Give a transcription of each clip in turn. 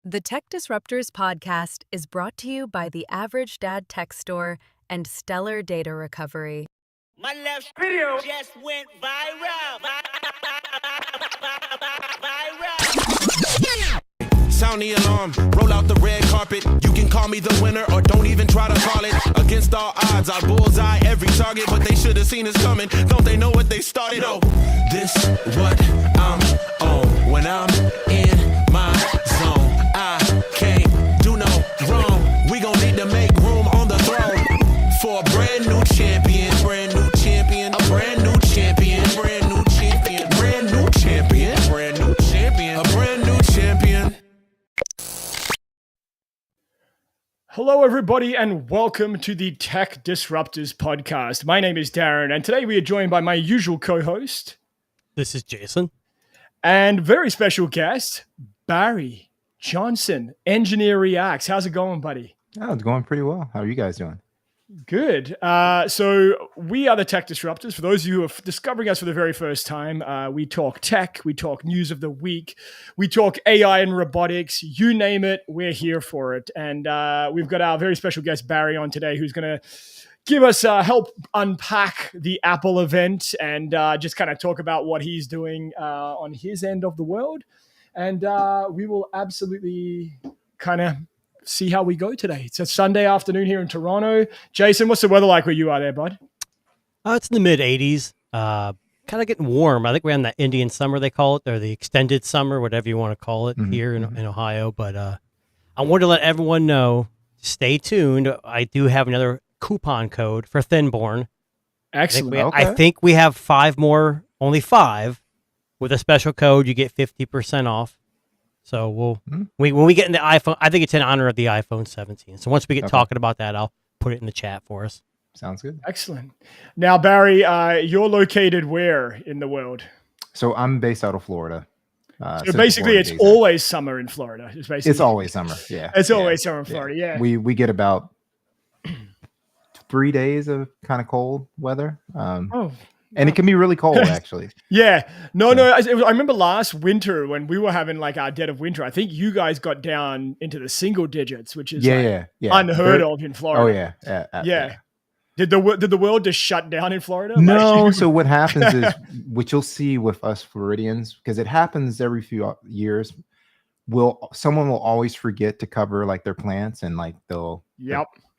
The Tech Disruptors podcast is brought to you by the Average Dad Tech Store and Stellar Data Recovery. My left video just went viral. Sound the alarm, roll out the red carpet. You can call me the winner or don't even try to call it. Against all odds, I bullseye every target, but they should have seen us coming. Don't they know what they started? Oh, this what I'm on. When I'm in my zone, I can't do no wrong. We gon' need to make room on the throne for a brand new champion, brand new champion, a brand new champion, brand new champion, brand new champion, brand new champion, a brand new champion. Hello, everybody, and welcome to the Tech Disruptors podcast. My name is Darren, and today we are joined by my usual co-host. This is Jason. And very special guest, Barry Johnson, Engineer Reacts. How's it going, buddy? Oh, it's going pretty well. How are you guys doing? Good. So we are the Tech Disruptors. For those of you who are discovering us for the very first time, we talk tech, we talk news of the week, we talk AI and robotics, you name it, we're here for it. And we've got our very special guest, Barry, on today, who's going to give us help unpack the Apple event and just kind of talk about what he's doing on his end of the world. And we will absolutely kind of see how we go today. It's a Sunday afternoon here in Toronto. Jason, what's the weather like where you are there, bud? It's in the mid 80s. Kind of getting warm. I think we're in that Indian summer, they call it, or the extended summer, whatever you want to call it here in Ohio. But I want to let everyone know, stay tuned. I do have another coupon code for Thinborn. Excellent. I think we have only five. With a special code, you get 50% off. So when we get in the iPhone, I think it's in honor of the iPhone 17. So once we get talking about that, I'll put it in the chat for us. Sounds good. Excellent. Now, Barry, you're located where in the world? So I'm based out of Florida. So basically, it's always summer in Florida. It's always summer. Yeah, it's always summer in Florida. Yeah. We get about 3 days of kind of cold weather. And it can be really cold, actually. Yeah. No. I remember last winter when we were having like our dead of winter, I think you guys got down into the single digits, which is unheard of in Florida. Oh, yeah. Did the world just shut down in Florida? No. So what happens is, what you'll see with us Floridians, because it happens every few years, someone will always forget to cover like their plants, and like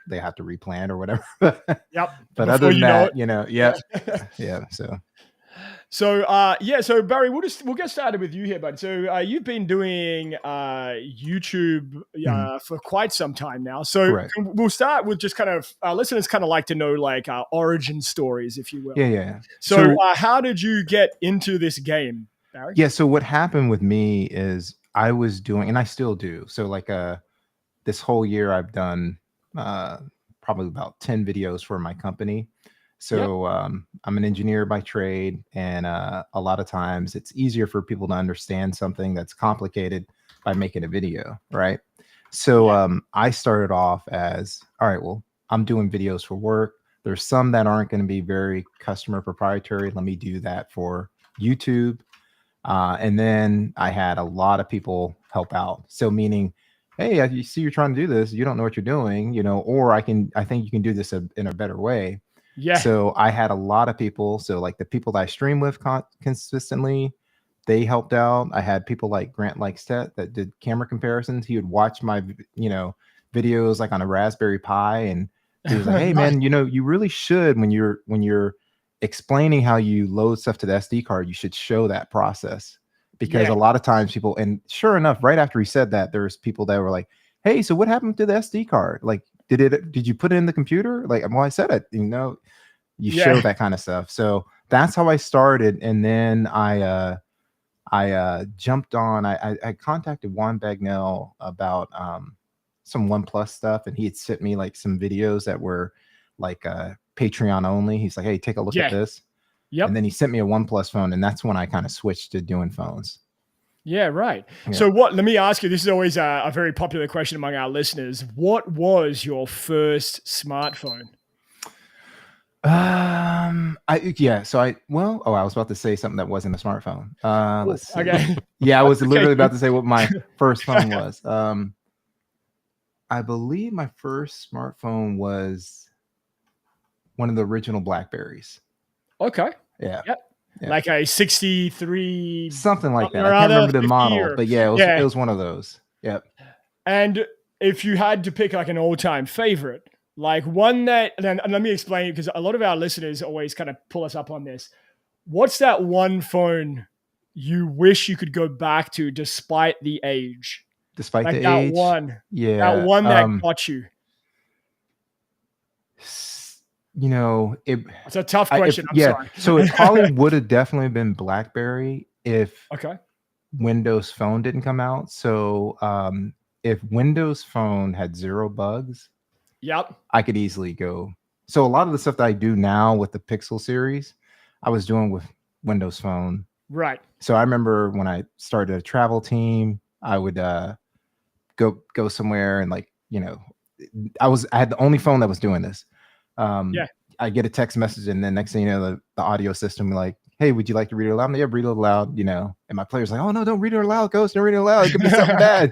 they have to replant or whatever. But other than that, So Barry, we'll get started with you here, bud. So you've been doing YouTube for quite some time now. So we'll start with just kind of listeners kind of like to know like origin stories, if you will. Yeah. So how did you get into this game, Barry? Yeah. So what happened with me is I was doing, and I still do. So like this whole year I've done probably about 10 videos for my company. So I'm an engineer by trade, and a lot of times it's easier for people to understand something that's complicated by making a video, right? So I started off as, all right, well, I'm doing videos for work. There's some that aren't going to be very customer proprietary. Let me do that for YouTube. And then I had a lot of people help out. So meaning, hey, you see you're trying to do this, you don't know what you're doing, or I think you can do this in a better way. Yeah. So I had a lot of people. So like the people that I stream with consistently, they helped out. I had people like Grant Likestedt that did camera comparisons. He would watch my, videos like on a Raspberry Pi, and he was like, hey man, you really should, when you're explaining how you load stuff to the SD card, you should show that process. Because a lot of times people, and sure enough, right after he said that, there's people that were like, hey, so what happened to the SD card? Like, did you put it in the computer? Like, well, I said it, you show that kind of stuff. So that's how I started. And then I jumped on, I contacted Juan Bagnell about some OnePlus stuff. And he had sent me like some videos that were like Patreon only. He's like, hey, take a look at this. Yep. And then he sent me a OnePlus phone, and that's when I kind of switched to doing phones. Yeah, right. Yeah. So let me ask you, this is always a very popular question among our listeners. What was your first smartphone? I was about to say something that wasn't a smartphone. Let's see. Okay. Yeah, I was literally about to say what my first phone was. I believe my first smartphone was one of the original Blackberries. Okay. Yeah. Yep. Yeah. Like a 63. Something like that. or I can't other, remember the 50 model, or- but yeah, Yeah. it was one of those. Yep. And if you had to pick like an all-time favorite, like one that, and let me explain because a lot of our listeners always kind of pull us up on this. What's that one phone you wish you could go back to despite the age? Despite Like the that age. one. Yeah. That one that got you. You know, It's a tough question. I'm sorry. So it probably would have definitely been BlackBerry if Okay. Windows Phone didn't come out. So if Windows Phone had 0 bugs, Yep. I could easily go. So a lot of the stuff that I do now with the Pixel series, I was doing with Windows Phone. Right. So I remember when I started a travel team, I would go somewhere and like, you know, I had the only phone that was doing this. Yeah. I get a text message and then next thing you know, the audio system like, hey, would you like to read it aloud? I'm like, yeah, read it aloud, you know. And my player's like, oh no, don't read it aloud, Ghost, don't read it aloud. It could be something bad.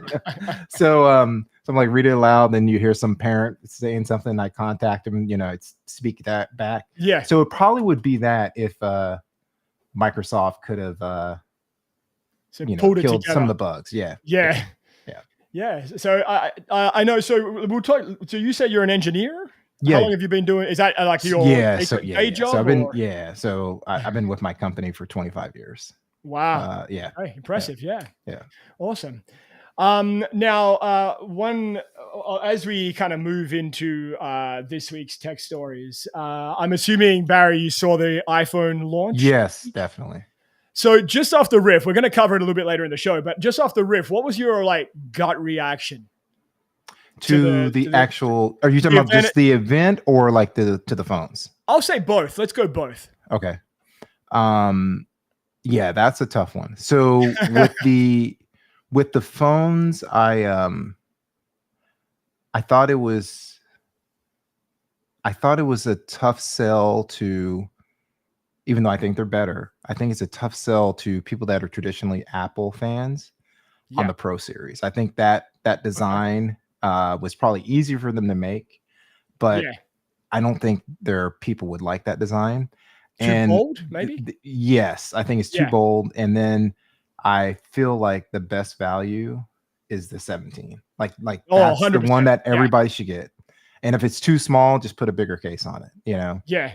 So I'm like, read it aloud. Then you hear some parent saying something. I contact him, you know, it's speak that back. Yeah. So it probably would be that if Microsoft could have So you know, pulled it killed together. some of the bugs. Yeah. Yeah. Yeah. Yeah. So I know. So we'll talk. So you say you're an engineer? Yeah. How long have you been doing? Is that like your day job? So I've been or- So I've been with my company for 25 years. Wow. Yeah. Hey, impressive. Yeah. Yeah. Awesome. Now, as we kind of move into this week's tech stories, I'm assuming, Barry, you saw the iPhone launch. Yes, definitely. So just off the riff, we're going to cover it a little bit later in the show, but just off the riff, what was your like gut reaction To the actual, are you talking about just the event or like to the phones? I'll say both. Let's go both. Okay. Yeah, that's a tough one. So with the phones, I thought it was a tough sell to, even though I think they're better, I think it's a tough sell to people that are traditionally Apple fans on the Pro series. I think that design was probably easier for them to make, but I don't think their people would like that design. Too bold, maybe? Yes, I think it's too bold. And then I feel like the best value is the 17. Like that's the one that everybody should get. And if it's too small, just put a bigger case on it, you know? Yeah.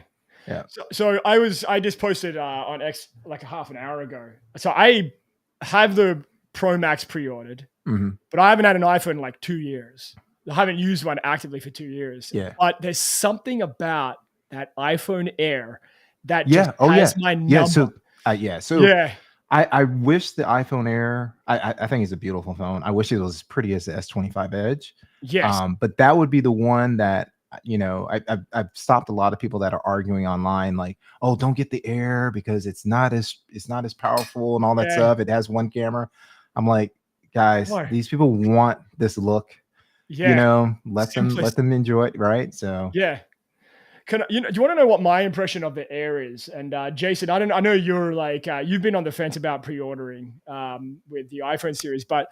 Yeah. So I just posted on X like a half an hour ago. So I have the Pro Max pre-ordered, but I haven't had an iPhone in like 2 years. I haven't used one actively for 2 years. Yeah. But there's something about that iPhone Air that just has my number. I wish the iPhone Air, I think it's a beautiful phone. I wish it was as pretty as the S25 Edge. Yes. But that would be the one that, you know, I've stopped a lot of people that are arguing online, like, oh, don't get the Air because it's not as powerful and all that stuff. It has one camera. I'm like, guys, these people want this look. Yeah. You know, let them enjoy it, right? So yeah. Do you want to know what my impression of the Air is? And Jason, I know you're like you've been on the fence about pre-ordering with the iPhone series, but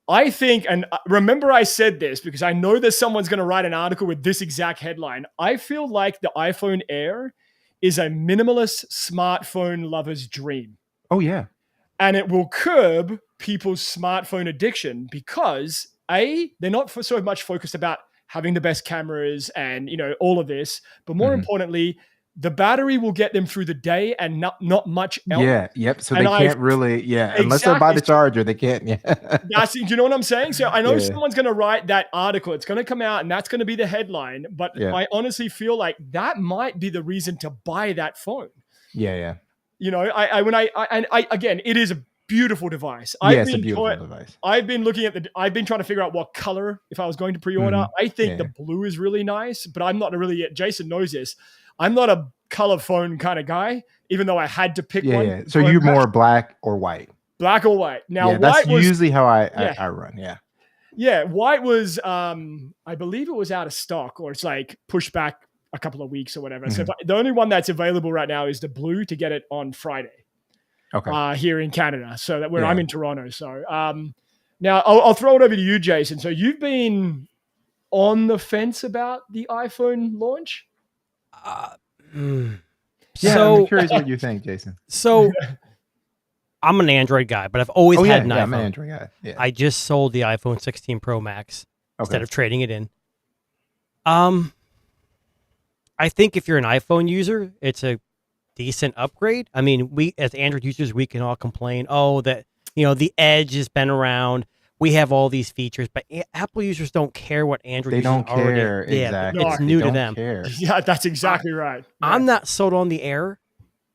I think, and remember I said this because I know that someone's going to write an article with this exact headline. I feel like the iPhone Air is a minimalist smartphone lover's dream. Oh yeah, and it will curb people's smartphone addiction because they're not so much focused about having the best cameras and, you know, all of this, but more importantly, the battery will get them through the day and not much else. Yeah. Yep. So they can't really, unless they buy the charger, they can't. Yeah. Do you know what I'm saying? So I know someone's going to write that article. It's going to come out and that's going to be the headline. But I honestly feel like that might be the reason to buy that phone. Yeah. Yeah. You know, again, it is a beautiful device. It's a beautiful device. I've been trying to figure out what color if I was going to pre-order. I think the blue is really nice, but I'm not really yet. Jason knows this. I'm not a color phone kind of guy, even though I had to pick one. Yeah. So you're more black or white? Black or white. Now, that's usually how I run. Yeah. Yeah. White was, I believe it was out of stock or it's like pushed back a couple of weeks or whatever. So the only one that's available right now is the blue to get it on Friday. Okay. Here in Canada, so that where I'm in Toronto. So now I'll throw it over to you, Jason. So you've been on the fence about the iPhone launch. Yeah, I'm curious what you think, Jason. So I'm an Android guy, but I've always had an iPhone. I'm an Android guy. Yeah. I just sold the iPhone 16 Pro Max instead of trading it in. I think if you're an iPhone user, it's a decent upgrade. I mean, we as Android users, we can all complain, that the Edge has been around. We have all these features, but Apple users don't care what Android users don't already. care. Exactly. It's new to them. Care. Yeah, that's exactly right. Yeah. I'm not sold on the Air,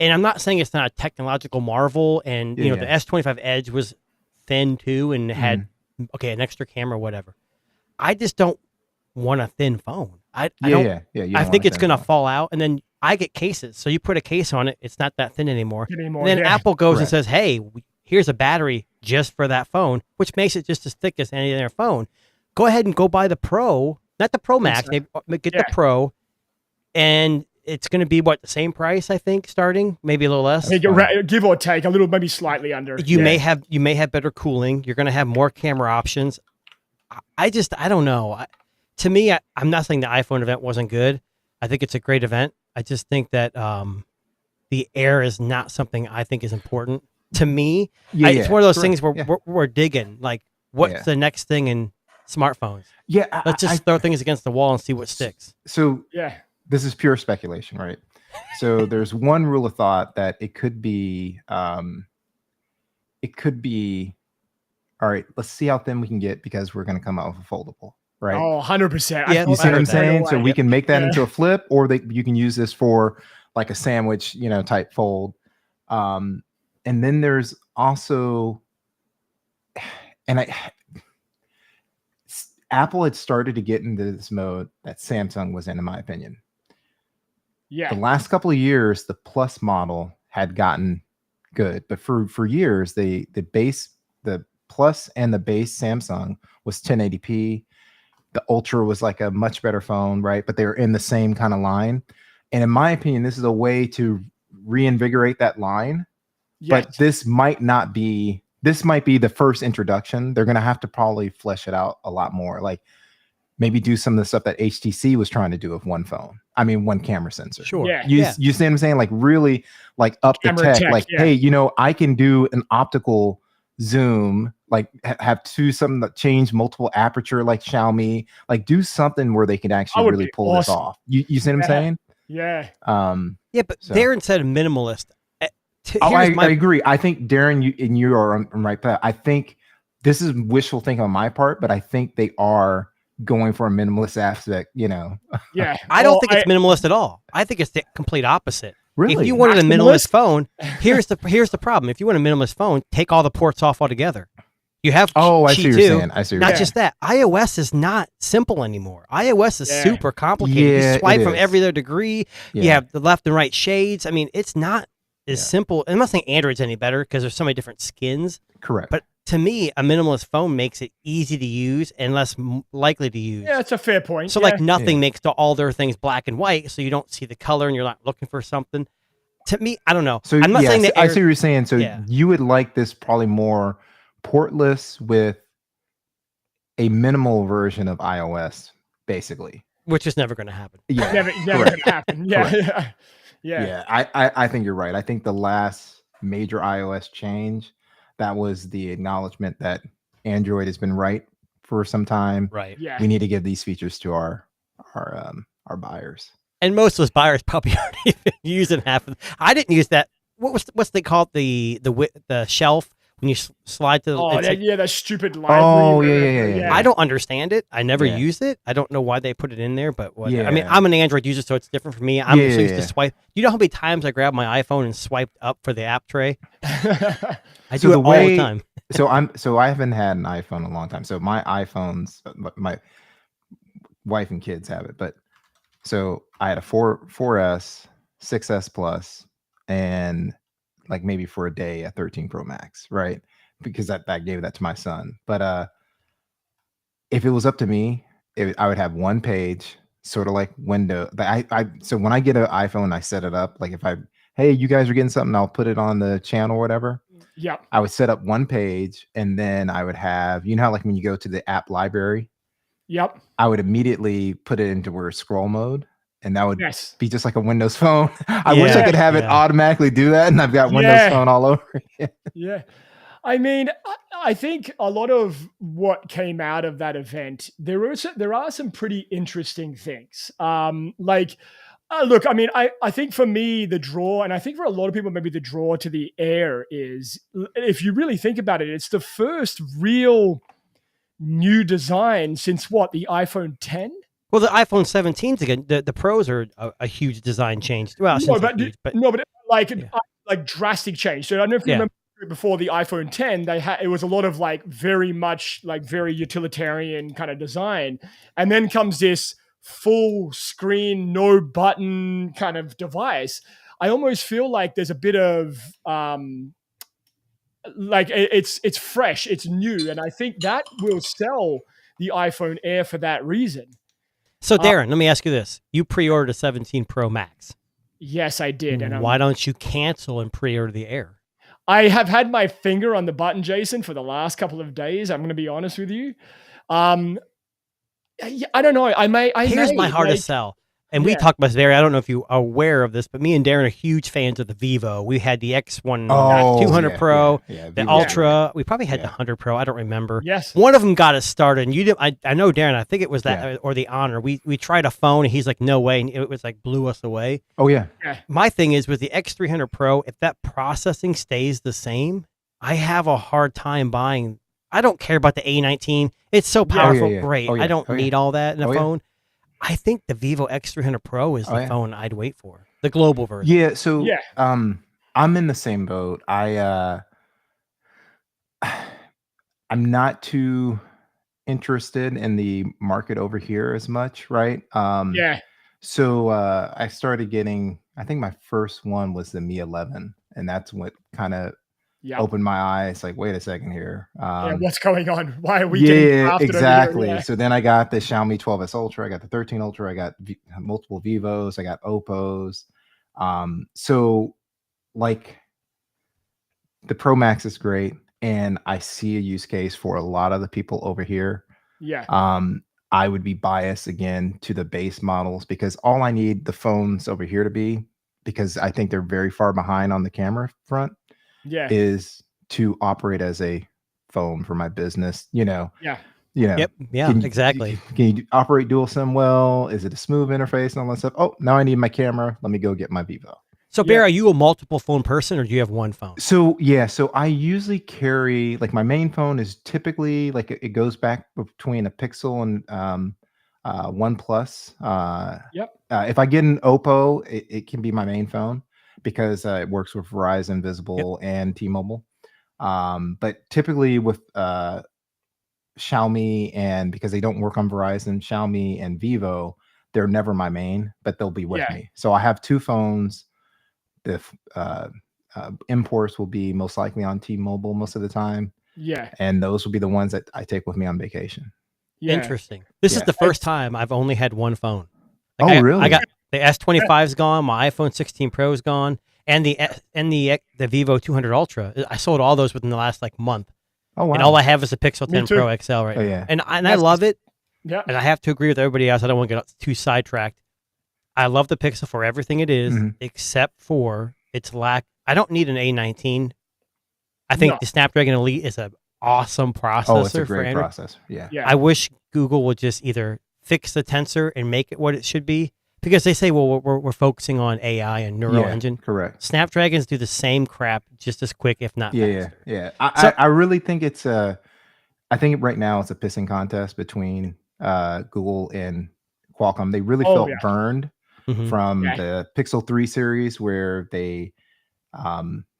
and I'm not saying it's not a technological marvel. And the S25 Edge was thin too, and had an extra camera, whatever. I just don't want a thin phone. I think it's gonna fall out, and then I get cases. So you put a case on it, it's not that thin anymore. And then Apple goes and says, "Hey, here's a battery just for that phone," which makes it just as thick as any other phone. Go ahead and go buy the Pro, not the Pro Max. Get the Pro, and it's going to be the same price, I think, starting maybe a little less. Give or take a little, maybe slightly under. You may have better cooling. You're going to have more camera options. I don't know. To me, I'm not saying the iPhone event wasn't good. I think it's a great event. I just think that the Air is not something I think is important to me. It's one of those things where we're digging. Like, what's the next thing in smartphones? Yeah, let's just throw things against the wall and see what sticks. So this is pure speculation, right? So there's one rule of thought that it could be. All right, let's see how thin we can get because we're going to come out with a foldable. Right. Oh, 100%. Yeah, you see what I'm saying? So we can make that into a flip, or you can use this for like a sandwich, type fold. And then there's also, Apple had started to get into this mode that Samsung was in my opinion. Yeah. The last couple of years, the Plus model had gotten good, but for years, the Plus and the base Samsung was 1080p. The Ultra was like a much better phone, right? But they were in the same kind of line. And in my opinion, this is a way to reinvigorate that line. Yes. But this might be the first introduction. They're going to have to probably flesh it out a lot more. Like maybe do some of the stuff that HTC was trying to do with one camera sensor. Sure. Yeah. You see what I'm saying? Like really like up the tech. Like, hey, I can do an optical zoom, like have something that change multiple aperture like Xiaomi, like do something where they can actually really pull this off. You see what I'm saying? Yeah. But Darren said minimalist. I agree. I think Darren, you are on right path. I think this is wishful thinking on my part, but I think they are going for a minimalist aspect, Yeah. I don't think it's minimalist at all. I think it's the complete opposite. Really? If you wanted a minimalist phone, here's the problem. If you want a minimalist phone, take all the ports off altogether. You have I see what you're saying. I see what not just that. iOS is not simple anymore. iOS is super complicated. You swipe from every other degree. Yeah. You have the left and right shades. I mean, it's not as simple. I'm not saying Android's any better because there's so many different skins. Correct. But to me, a minimalist phone makes it easy to use and less likely to use. Yeah, that's a fair point. So like nothing makes all their things black and white, so you don't see the color and you're not looking for something. To me, I don't know. So I'm not saying that I see what you're saying. So you would like this probably more portless with a minimal version of iOS, basically. Which is never going to happen. Yeah, never going to happen. Yeah. Yeah. I think you're right. I think the last major iOS change, that was the acknowledgement that Android has been right for some time. Right. Yeah. We need to give these features to our buyers. And most of those buyers probably aren't even using half of. I didn't use that. What's they call it? The shelf when you slide to the. Oh, that stupid library. Yeah. I don't understand it. I never used it. I don't know why they put it in there, but what? I mean, I'm an Android user, so it's different for me. I'm used to swipe. You know how many times I grabbed my iPhone and swiped up for the app tray? I do it all the time. So I haven't had an iPhone in a long time. So my iPhones, my wife and kids have it, but so I had a 4S, 6S Plus, and like maybe for a day a 13 Pro Max, right? Because that gave that to my son. But if it was up to me, I would have one page, sort of like window. So when I get an iPhone, I set it up. Like if hey, you guys are getting something, I'll put it on the channel or whatever. Yep. I would set up one page, and then I would have, how like when you go to the app library, Yep. I would immediately put it into where scroll mode, and that would Yes. be just like a Windows phone. I wish I could have it automatically do that, and I've got Windows Phone all over. Yeah. I mean, I think a lot of what came out of that event, there are some pretty interesting things. Look, I mean, I think for me, the draw, and I think for a lot of people, maybe the draw to the Air is, if you really think about it, it's the first real new design since what, the iPhone 10? Well, the iPhone 17s again, the Pros are a huge design change. Well, like drastic change. So I don't know if you remember before the iPhone 10, it was a lot of like very much like very utilitarian kind of design, and then comes this full screen, no button kind of device. I almost feel like there's a bit of like it's fresh, it's new, and I think that will sell the iPhone Air for that reason. So Darren, let me ask you this: you pre-ordered a 17 Pro Max. Yes, I did. And why don't you cancel and pre-order the Air? I have had my finger on the button, Jason, for the last couple of days. I'm going to be honest with you. I don't know. Here's my hardest sell. And we talked about this, Darren. I don't know if you are aware of this, but me and Darren are huge fans of the Vivo. We had the X1 200 Pro, the Ultra. We probably had the 100 Pro. I don't remember. Yes. One of them got us started. And you did. I know, Darren, I think it was that or the Honor. We tried a phone, and he's like, no way. And it was like blew us away. Oh, yeah. My thing is with the X300 Pro, if that processing stays the same, I have a hard time buying. I don't care about the A19. It's so powerful. Great. I don't need all that in a phone. I think the Vivo X300 Pro is the phone I'd wait for. The global version. Yeah. So I'm in the same boat. I'm not too interested in the market over here as much, right? So I started getting, I think my first one was the Mi 11, and that's what kind of opened my eyes. Like, wait a second here. What's going on? Why are we getting drafted exactly. over here? So then I got the Xiaomi 12S Ultra. I got the 13 Ultra. I got multiple Vivos. I got Oppos. So like the Pro Max is great, and I see a use case for a lot of the people over here. I would be biased again to the base models because all I need the phones over here to be, because I think they're very far behind on the camera front, is to operate as a phone for my business. Exactly. Can you operate dual SIM well? Is it a smooth interface and all that stuff? Oh, now I need my camera. Let me go get my Vivo. So Bear, are you a multiple phone person, or do you have one phone? So I usually carry, like, my main phone is typically like it goes back between a Pixel and OnePlus. If I get an Oppo, it can be my main phone because it works with Verizon, Visible, and T-Mobile. But typically with Xiaomi, and because they don't work on Verizon, Xiaomi and Vivo, they're never my main, but they'll be with me. So I have two phones. The imports will be most likely on T-Mobile most of the time. And those will be the ones that I take with me on vacation. Interesting. This is the first time I've only had one phone. Really? I got the S25's gone, my iPhone 16 Pro is gone, and the Vivo 200 Ultra. I sold all those within the last month. Oh wow! And all I have is a Pixel 10 Pro XL right now. And I love it. Yeah. And I have to agree with everybody else. I don't want to get too sidetracked. I love the Pixel for everything it is, except for its lack. I don't need an A19. I think the Snapdragon Elite is an awesome processor. Oh, it's a great processor. Yeah. I wish Google would just either fix the Tensor and make it what it should be, because they say, well, we're focusing on AI and neural engine. Correct. Snapdragons do the same crap just as quick, if not faster. Yeah. I really think it's I think right now it's a pissing contest between Google and Qualcomm. They really felt burned from the Pixel 3 series, where they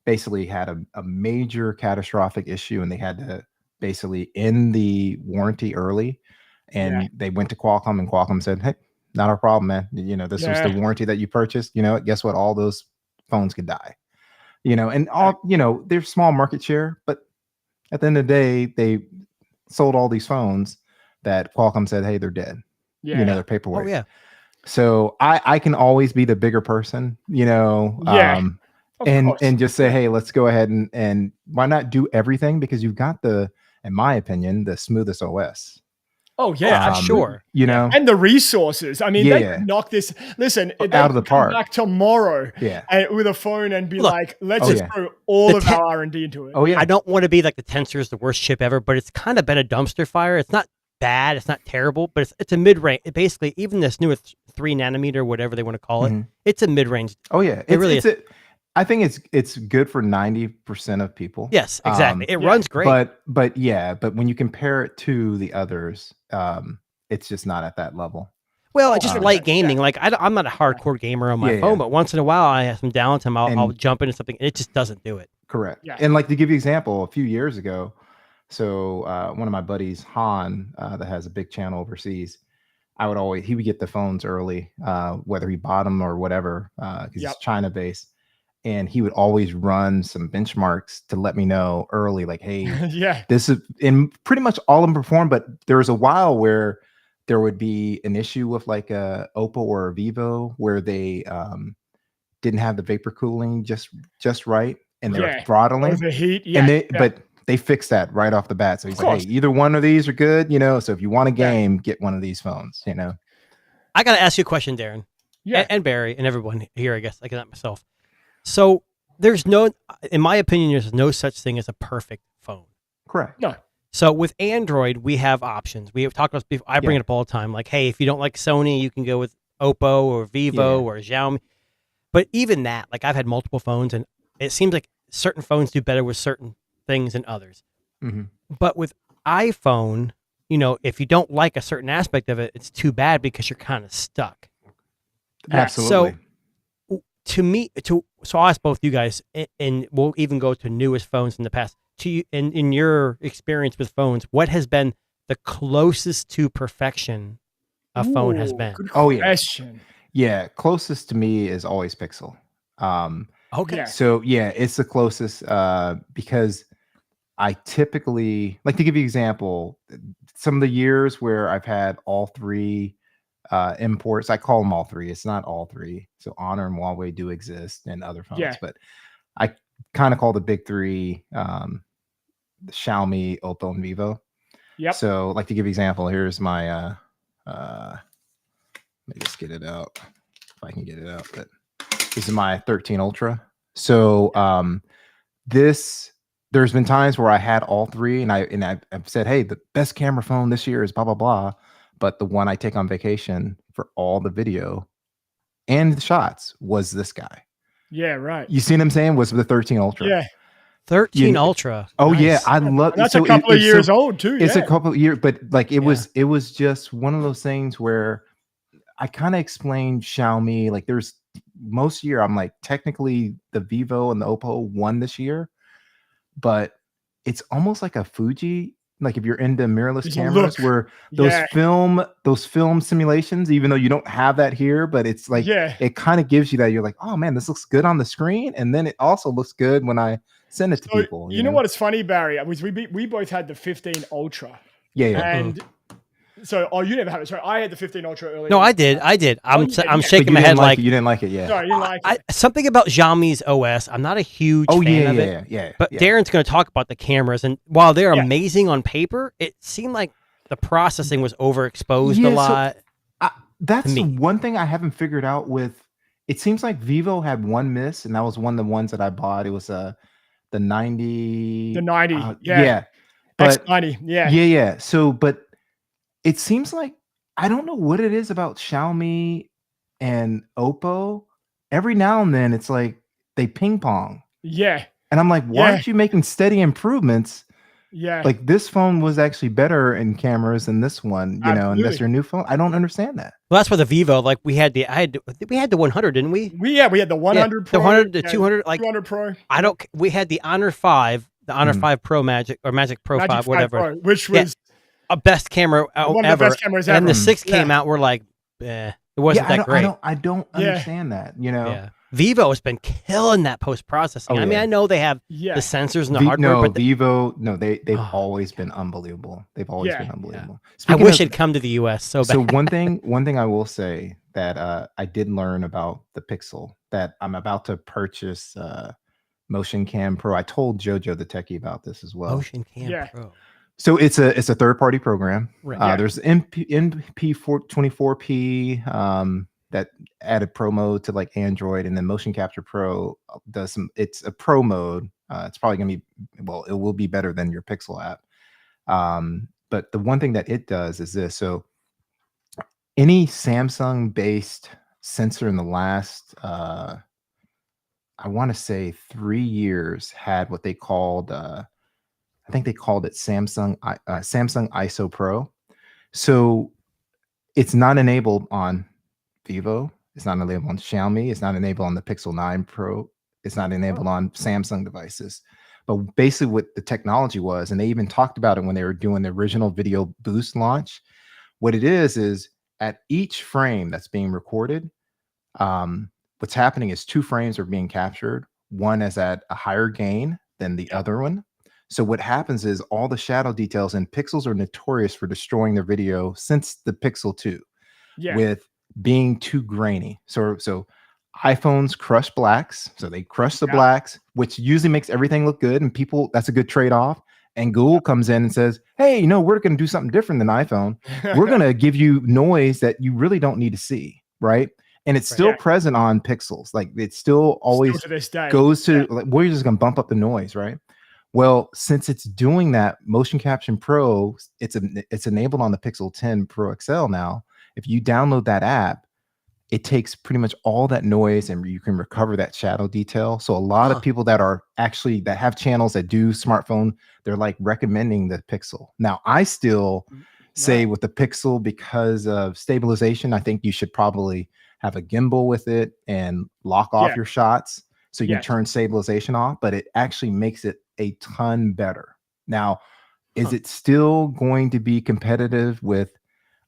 basically had a major catastrophic issue, and they had to basically end the warranty early. And they went to Qualcomm, and Qualcomm said, hey, not our problem, man. This was the warranty that you purchased. Guess what? All those phones could die. And all, they're small market share, but at the end of the day, they sold all these phones that Qualcomm said, hey, they're dead. Yeah. their paperwork. Oh yeah. So I can always be the bigger person, Yeah. Of course. and just say, hey, let's go ahead and why not do everything? Because you've got in my opinion, the smoothest OS. Oh yeah, for sure. and the resources. I mean, they Yeah. could knock this. Listen, they Out of the could come park. back tomorrow, Yeah. with a phone and be Look, like, let's oh, just yeah. throw all The of our R&D into it. Oh yeah. I don't want to be like the Tensor is the worst chip ever, but it's kind of been a dumpster fire. It's not bad, it's not terrible, but it's a mid range. Basically, even this newest 3 nanometer, whatever they want to call it, Mhm. it's a mid range. Oh yeah. It really is. I think it's good for 90% of people. Yes, exactly. It yeah. runs great. But when you compare it to the others, it's just not at that level. Well, it's just Um, light gaming. Like I'm not a hardcore gamer on my Yeah, phone, yeah. but once in a while I have some downtime. I'll And- jump into something, and it just doesn't do it. Correct. Yeah. And like to give you an example, a few years ago, so one of my buddies, Han, that has a big channel overseas, he would get the phones early, whether he bought them or whatever, because Yep. it's China based. And he would always run some benchmarks to let me know early, like, hey, Yeah. this is, and pretty much all of them perform, but there was a while where there would be an issue with like a Oppo or a Vivo where they didn't have the vapor cooling just right, and they were Yeah. throttling. The heat. Yeah. And yeah. but they fixed that right off the bat. So he's Of like, course. hey, either one of these are good, so if you want a Yeah. game, get one of these phones, I got to ask you a question, Darren, yeah. and Barry, and everyone here. I guess I can myself. So there's no, in my opinion, there's no such thing as a perfect phone. Correct. No. So with Android, we have options. We have talked about this before. I bring Yeah. it up all the time. Like, hey, if you don't like Sony, you can go with Oppo or Vivo Yeah. or Xiaomi. But even that, like I've had multiple phones, and it seems like certain phones do better with certain things than others. hmm But with iPhone, if you don't like a certain aspect of it, it's too bad because you're kind of stuck. Absolutely. To me, so I'll ask both you guys, and we'll even go to newest phones in the past. To you, in your experience with phones, what has been the closest to perfection a phone has Ooh, been? Good Oh, yeah. question. Yeah. Closest to me is always Pixel. Okay. Yeah. So yeah, it's the closest because I typically, like, to give you an example, some of the years where I've had all 3 imports, I call them all 3. It's not all 3. So Honor and Huawei do exist and other phones, Yeah. but I kind of call the big 3 the Xiaomi, Oppo, and Vivo. Yep. So, like, to give you an example, here's my let me just get it out if I can get it out. But this is my 13 Ultra. So there's been times where I had all 3 and I've said, hey, the best camera phone this year is blah blah blah. But the one I take on vacation for all the video and the shots was this guy. Yeah. Right. You see what I'm saying? Was the 13 Ultra. Yeah. 13 You- Ultra. Oh yeah, Nice. I love That's so a couple of it's years so- old too. It's yeah. a couple of years, but like it Yeah. was just one of those things where I kind of explained Xiaomi. Like there's most year, I'm like, technically the Vivo and the Oppo won this year, but it's almost like a Fuji. Like if you're into mirrorless There's a cameras, look. where those Yeah. film simulations, even though you don't have that here, but it's like Yeah. it kind of gives you that. You're like, oh man, this looks good on the screen, and then it also looks good when I send it to So, people. you know what is funny, Barry? We both had the 15 Ultra, Yeah, yeah. and so you never had it. Sorry, I had the 15 Ultra earlier. No, I did. I'm you did, I'm yeah. shaking But my you head didn't like it. You didn't like it, yeah. Sorry, you didn't like it. something about Xiaomi's OS. I'm not a huge Oh fan yeah, of it. yeah. But yeah. Darren's going to talk about the cameras, and while they're Yeah. amazing on paper, it seemed like the processing was overexposed Yeah, a so- lot. That's the me. one thing I haven't figured out with. It seems like Vivo had one miss, and that was one of the ones that I bought. It was the 90. The 90, yeah. yeah. But X90, yeah. yeah. So, but it seems like I don't know what it is about Xiaomi and Oppo. Every now and then, it's like they ping pong, Yeah. and I'm like, why Yeah. aren't you making steady improvements? Yeah. Like this phone was actually better in cameras than this one, and that's Absolutely. your new phone. I don't understand that. Well, that's why the Vivo, like we had the 100, didn't we? we had the 100 the Pro, 100, the yeah, 200, like 200 Pro, we had the Honor 5, the Honor Mhm. 5 Pro Magic or Magic Pro Magic 5, 5 whatever. Pro, which Yeah. was A best camera one of ever. the best cameras and ever. the 6 Yeah. came out, we're like, it wasn't that great. I don't Yeah. understand that. Yeah. Vivo has been killing that post processing. Oh, I mean, yeah. I know they have Yeah. the sensors and the hardware, No, but Vivo, no, they've Oh, always been unbelievable. They've always Yeah, been yeah. unbelievable. I Speaking wish of- it'd come to the US so bad. So one thing I will say that I did learn about the Pixel that I'm about to purchase Motion Cam Pro. I told Jojo the techie about this as well. Motion Cam Yeah. Pro. So it's a third party program. Right. Yeah. There's NP24P that added pro mode to like Android, and then Motion Capture Pro does some. It's a pro mode. It's probably gonna be it will be better than your Pixel app. But the one thing that it does is this. So any Samsung based sensor in the last I want to say 3 years had what they called I think they called it Samsung ISO Pro. So it's not enabled on Vivo, it's not enabled on Xiaomi, it's not enabled on the Pixel 9 Pro, it's not enabled on Samsung devices. But basically what the technology was, and they even talked about it when they were doing the original Video Boost launch, what it is at each frame that's being recorded, what's happening is 2 frames are being captured. One is at a higher gain than the other one. So what happens is all the shadow details, and Pixels are notorious for destroying their video since the Pixel 2 Yeah. with being too grainy. So iPhones crush blacks. So they crush the blacks, which usually makes everything look good. And people, that's a good trade-off. And Google comes in and says, hey, we're going to do something different than iPhone. We're going to give you noise that you really don't need to see. Right. And it's still present on Pixels. Like it's still always Still to this day. goes to like, we're just going to bump up the noise. Right. Well, since it's doing that, Motion Capture Pro, it's enabled on the Pixel 10 Pro XL now. If you download that app, it takes pretty much all that noise and you can recover that shadow detail. So a lot of people that have channels that do smartphone, they're like recommending the Pixel. Now, I still say with the Pixel, because of stabilization, I think you should probably have a gimbal with it and lock off your shots so you can turn stabilization off, but it actually makes it a ton better. Now, is it still going to be competitive with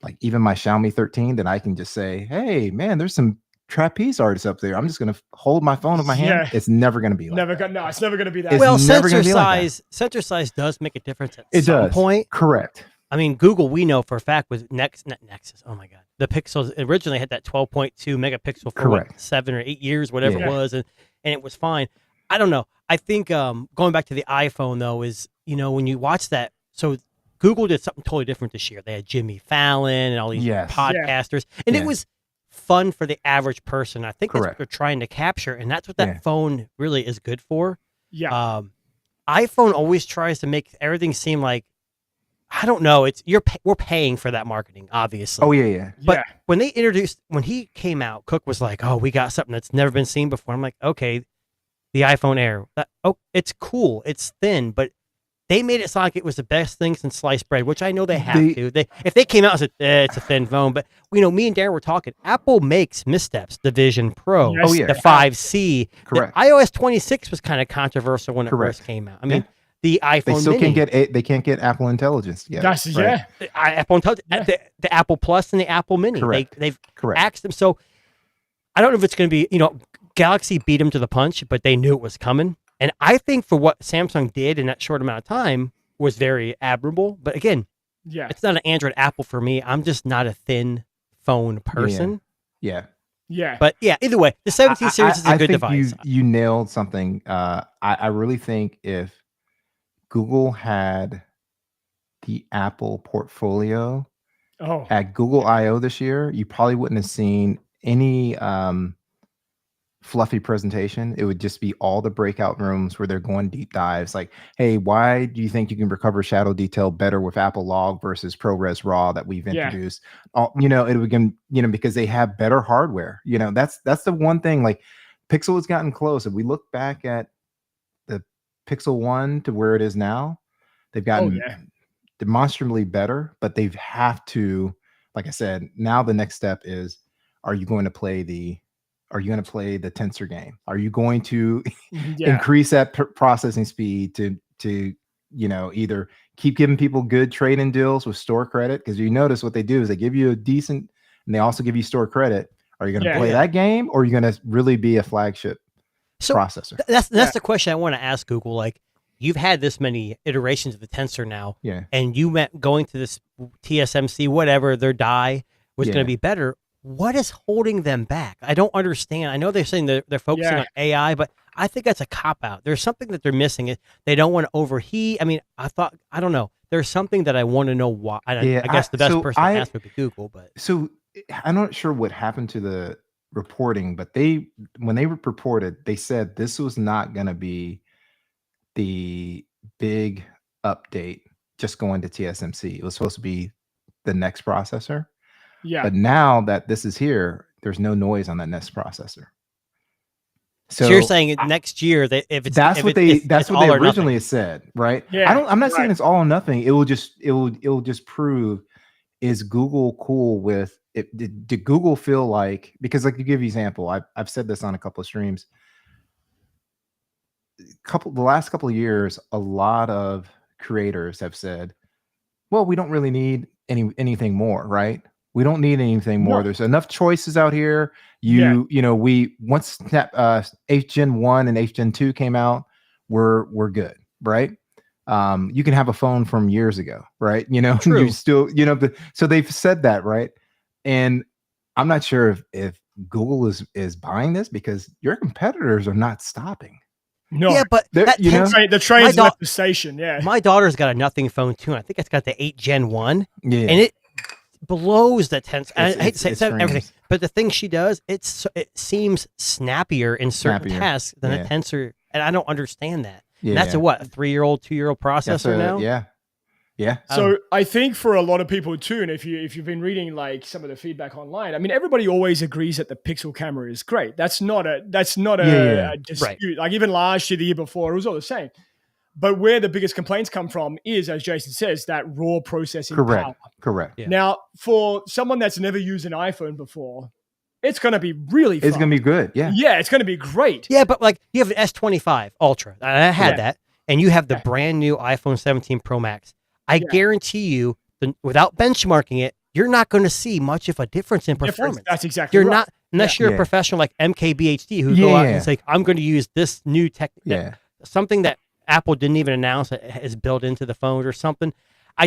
like even my Xiaomi 13 that I can just say, hey, man, there's some trapeze artists up there. I'm just going to hold my phone in my hand. Yeah. It's never going to be like It's never going to be that. It's Well, never sensor gonna be like that. sensor size does make a difference at It some does. point. Correct. I mean, Google, we know for a fact with Nexus. Oh my God, the Pixels originally had that 12.2 megapixel for what, 7 or 8 years, whatever it was, and it was fine. I don't know. I think going back to the iPhone though is when you watch that, so Google did something totally different this year. They had Jimmy Fallon and all these podcasters, and it was fun for the average person. I think that's what they're trying to capture, and that's what that phone really is good for. Yeah. iPhone always tries to make everything seem like, I don't know. We're paying for that marketing, obviously. Oh yeah. But when he came out, Cook was like, "Oh, we got something that's never been seen before." I'm like, "Okay, the iPhone Air. It's cool. It's thin, but they made it sound like it was the best thing since sliced bread, which I know they have to. If they came out and said it's a thin phone, but me and Darren were talking. Apple makes missteps. The Vision Pro, the 5C, correct. The iOS 26 was kind of controversial when it first came out. I mean, the iPhone they still Mini, can't get Apple Intelligence yet. That's Apple Intelligence, the Apple Plus and the Apple Mini. Correct. They've Correct. axed them. So I don't know if it's going to be Galaxy beat them to the punch, but they knew it was coming. And I think for what Samsung did in that short amount of time was very admirable. But again, it's not an Android Apple for me. I'm just not a thin phone person. Yeah. But either way, the 17 series is a good device. You nailed something. I really think if Google had the Apple portfolio at Google I/O this year, you probably wouldn't have seen any fluffy presentation. It would just be all the breakout rooms where they're going deep dives like, hey, why do you think you can recover shadow detail better with Apple Log versus ProRes RAW that we've introduced? It would because they have better hardware. That's the one thing. Like Pixel has gotten close. If we look back at the Pixel 1 to where it is now, they've gotten demonstrably better, but they've have to, like I said, now the next step is, are you going to play the tensor game? Are you going to increase that processing speed to either keep giving people good trade-in deals with store credit? Because you notice what they do is they give you a decent, and they also give you store credit, Are you going to Yeah, play yeah. that game, or are you going to really be a flagship So processor? that's Yeah. the question I want to ask Google. Like, you've had this many iterations of the Tensor now, Yeah. and you meant going to this TSMC, whatever their die was Yeah. going to be better. What is holding them back? I don't understand. I know they're saying they're focusing Yeah. on AI, but I think that's a cop out. There's something that they're missing. They don't want to overheat. I mean, I don't know. There's something that I want to know why. I guess the best person to ask would be Google, but So I'm not sure what happened to the reporting, but when they reported, they said this was not going to be the big update just going to TSMC. It was supposed to be the next processor. Yeah. But now that this is here, there's no noise on that next processor. so you're saying next year that if it's that's if what it- they it's- that's it's what all they or nothing. originally said, right? Yeah, I'm not saying right. it's all or nothing. It will just prove, is Google cool with it? Did Google feel like, because like to give you an example, I've said this on a couple of streams. The last couple of years, a lot of creators have said, well, we don't really need anything more, right? We don't need anything more. No. There's enough choices out here. Yeah. Once HGen 1 and HGen 2 came out, we're good, right? You can have a phone from years ago, right? True. You still, so they've said that, right? And I'm not sure if Google is buying this, because your competitors are not stopping. No. Yeah, but There- that you know- Tensor- The train's My left the station. Yeah. my daughter's got a nothing phone too, and I think it's got the 8 Gen 1, Yeah. and it blows the Tensor. I hate to say it's everything, screams. but the thing she does, it seems snappier in certain Snappier, tasks than yeah. a Tensor, and I don't understand that. Yeah. And that's a 3-year-old, 2-year-old processor now. Yeah. Yeah. So I think for a lot of people too, and if you've been reading like some of the feedback online, I mean, everybody always agrees that the Pixel camera is great. That's not a Yeah. dispute. Right. Like even last year, the year before, it was all the same. But where the biggest complaints come from is, as Jason says, that raw processing power. Correct. Yeah. Now, for someone that's never used an iPhone before, it's going to be really fun. It's gonna be good. Yeah. Yeah, it's going to be great. Yeah, but like you have an S25 Ultra, and I had Yeah. that, and you have the brand new iPhone 17 Pro Max. I guarantee you, without benchmarking it, you're not going to see much of a difference in performance. That's exactly You're right. not, unless you're a Yeah. professional like MKBHD who go out Yeah. and say, I'm going to use this new tech, Yeah. something that Apple didn't even announce that is built into the phone or something.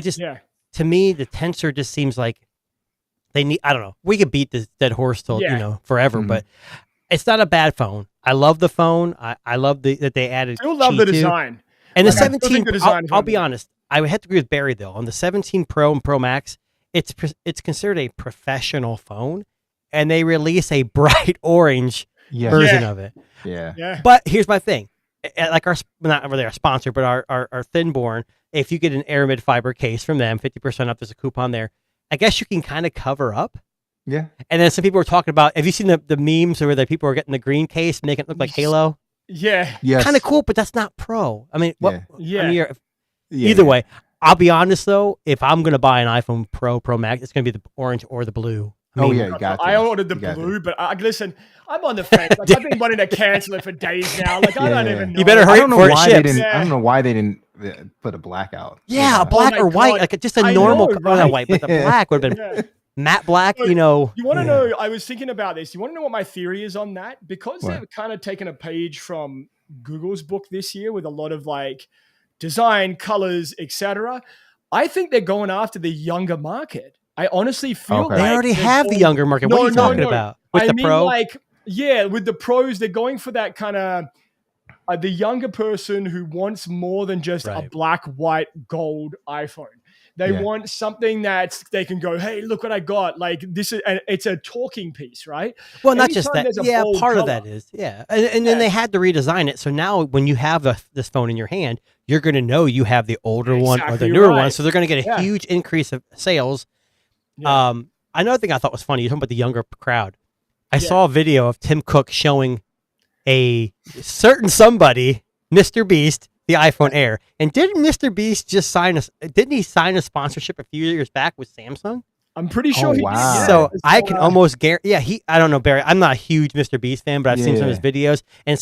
Yeah. To me, the Tensor just seems like they need, I don't know, we could beat this dead horse till, Yeah. forever, Mhm. but it's not a bad phone. I love the phone. I love that they added. I still love the Qi 2. design. And the Like, I still think 17, the design is I'll be wonderful. honest, I would have to agree with Barry though. On the 17 Pro and Pro Max, it's considered a professional phone, and they release a bright orange Yeah. version Yeah. of it. Yeah. Yeah. But here's my thing, like not really our sponsor, but our Thinborn. If you get an Aramid fiber case from them, 50% off. There's a coupon there. I guess you can kind of cover up. Yeah. And then some people were talking about. Have you seen the memes where the people are getting the green case, making it look like Halo? Yeah. Yes. Kind of cool, but that's not Pro. I mean, what? Yeah. I mean, Yeah. either way, I'll be honest though. If I'm gonna buy an iPhone Pro Max, it's gonna be the orange or the blue. I Oh mean, yeah. You got to. I ordered the You got to. blue, but listen, I'm on the fence. Like, I've been wanting to cancel it for days now. Like I don't Yeah. even know. You better I hurry don't know before it why they ships. didn't. Yeah. I don't know why they didn't put a blackout. Yeah, black my or white, God. like just a I normal, know, not right? white, but the Yeah. black would have been Yeah. matte black. But You know, You want to know? I was thinking about this. You want to know what my theory is on that? Because What? they've kind of taken a page from Google's book this year with a lot of like design, colors, etc. I think they're going after the younger market. I honestly feel Okay. they like already they're have the going- younger market. What are you talking about with I the mean, Pro? like, yeah, with the pros, they're going for that kind of the younger person who wants more than just a Right. black, white, gold iPhone. They Yeah. want something that they can go, hey, look what I got. Like this is, and it's a talking piece, right? Well, not just anytime that. there's a Yeah, bold part of color. that is and then they had to redesign it. So now when you have this phone in your hand, you're going to know you have the older one or the Exactly newer one. right. So they're going to get a Yeah. huge increase of sales. Yeah. Another thing I thought was funny. You're talking about the younger crowd. I Yeah. saw a video of Tim Cook showing a certain somebody, Mr. Beast, the iPhone Air. And didn't Mr. Beast just sign didn't he sign a sponsorship a few years back with Samsung? I'm pretty sure Oh, he did, wow. yeah. So It's, I can almost guarantee. I don't know, Barry. I'm not a huge Mr. Beast fan, but I've seen some of his Yeah. videos. And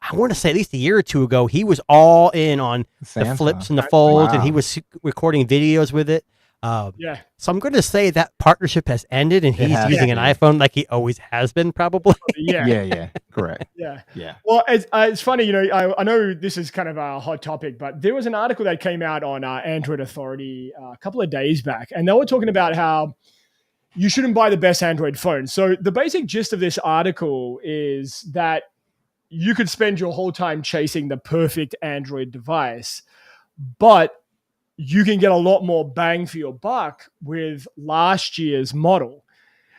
I want to say at least a year or two ago, he was all in on the Samsung. flips and the folds, and he Wow. was recording videos with it. Yeah. So I'm going to say that partnership has ended, and It he's has. using an iPhone like he always has been, probably. Yeah. Yeah, correct. Yeah. Yeah. Well, it's funny, you know, I know this is kind of a hot topic, but there was an article that came out on Android Authority a couple of days back, and they were talking about how you shouldn't buy the best Android phone. So the basic gist of this article is that you could spend your whole time chasing the perfect Android device, but you can get a lot more bang for your buck with last year's model.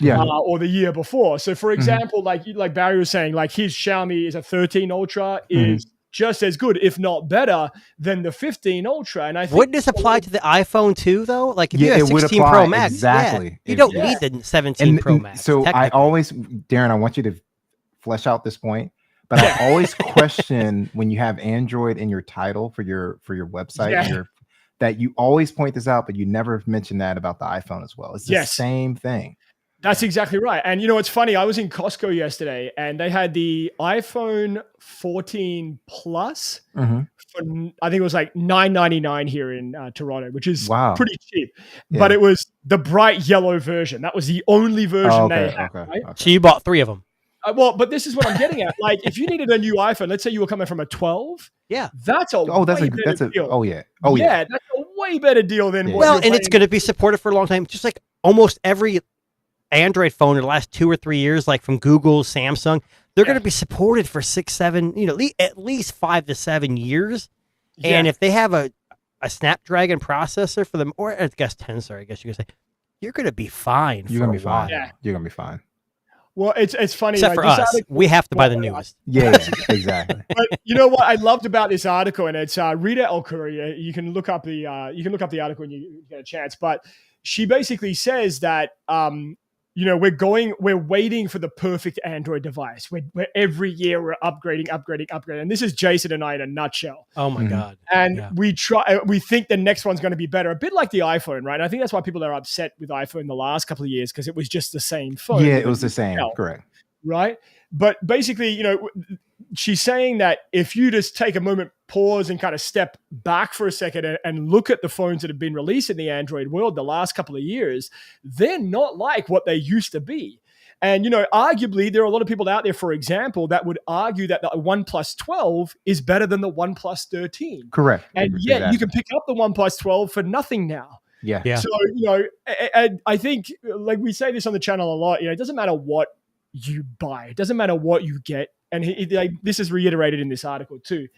Yeah. Or the year before. So, for example, like Barry was saying, like his Xiaomi is a 13 Ultra is just as good, if not better, than the 15 Ultra. And I think Wouldn't this apply to the iPhone too, though? Like if you Yeah, have it would 16 apply, Pro Max, exactly. you don't Yeah. need the 17 Pro Max. So I technically. always, Darren, I want you to flesh out this point, but I always question when you have Android in your title for your website, Yeah. that you always point this out, but you never mention that about the iPhone as well. It's the Yes. same thing. That's exactly right. And you know, it's funny. I was in Costco yesterday, and they had the iPhone 14 Plus Mhm. for I think it was like $9.99 here in Toronto, which is Wow. pretty cheap. Yeah. But it was the bright yellow version. That was the only version Oh, they okay, had. okay, Right? okay. So you bought 3 of them. Well, but this is what I'm getting at. Like, if you needed a new iPhone, let's say you were coming from a 12, Yeah. that's a Oh, that's way a better deal. oh yeah. Oh yeah. That's a way better deal than Yeah. what Well, you're and it's paying. going to be supported for a long time. Just like almost every Android phone in the last 2 or 3 years, like from Google, Samsung, they're going to be supported for 6, 7, at least 5 to 7 years. And Yeah. if they have a Snapdragon processor for them, or I guess Tensor, I guess you could say, you're going to be fine. You're for gonna a be while. fine. Yeah. You're gonna be fine. Well, it's funny. Except like, for this us, article- we have to buy the Well, newest. Yeah, exactly. But you know what I loved about this article, and it's Rita El-Khoury. You can look up the article when you get a chance. But she basically says that we're waiting for the perfect Android device. Where every year we're upgrading. And this is Jason and I in a nutshell. Oh my Mhm. God. And Yeah. we think the next one's going to be better, a bit like the iPhone, right? And I think that's why people are upset with iPhone the last couple of years, because it was just the same phone. Yeah, it was the same. Yeah. Correct. Right? But basically, she's saying that if you just take a moment, pause, and kind of step back for a second and look at the phones that have been released in the Android world the last couple of years, they're not like what they used to be. And, arguably, there are a lot of people out there, for example, that would argue that the OnePlus 12 is better than the OnePlus 13. Correct. And yet Exactly. you can pick up the OnePlus 12 for nothing now. Yeah. Yeah. So, I think, like we say this on the channel a lot, it doesn't matter what you buy. It doesn't matter what you get. And this is reiterated in this article too.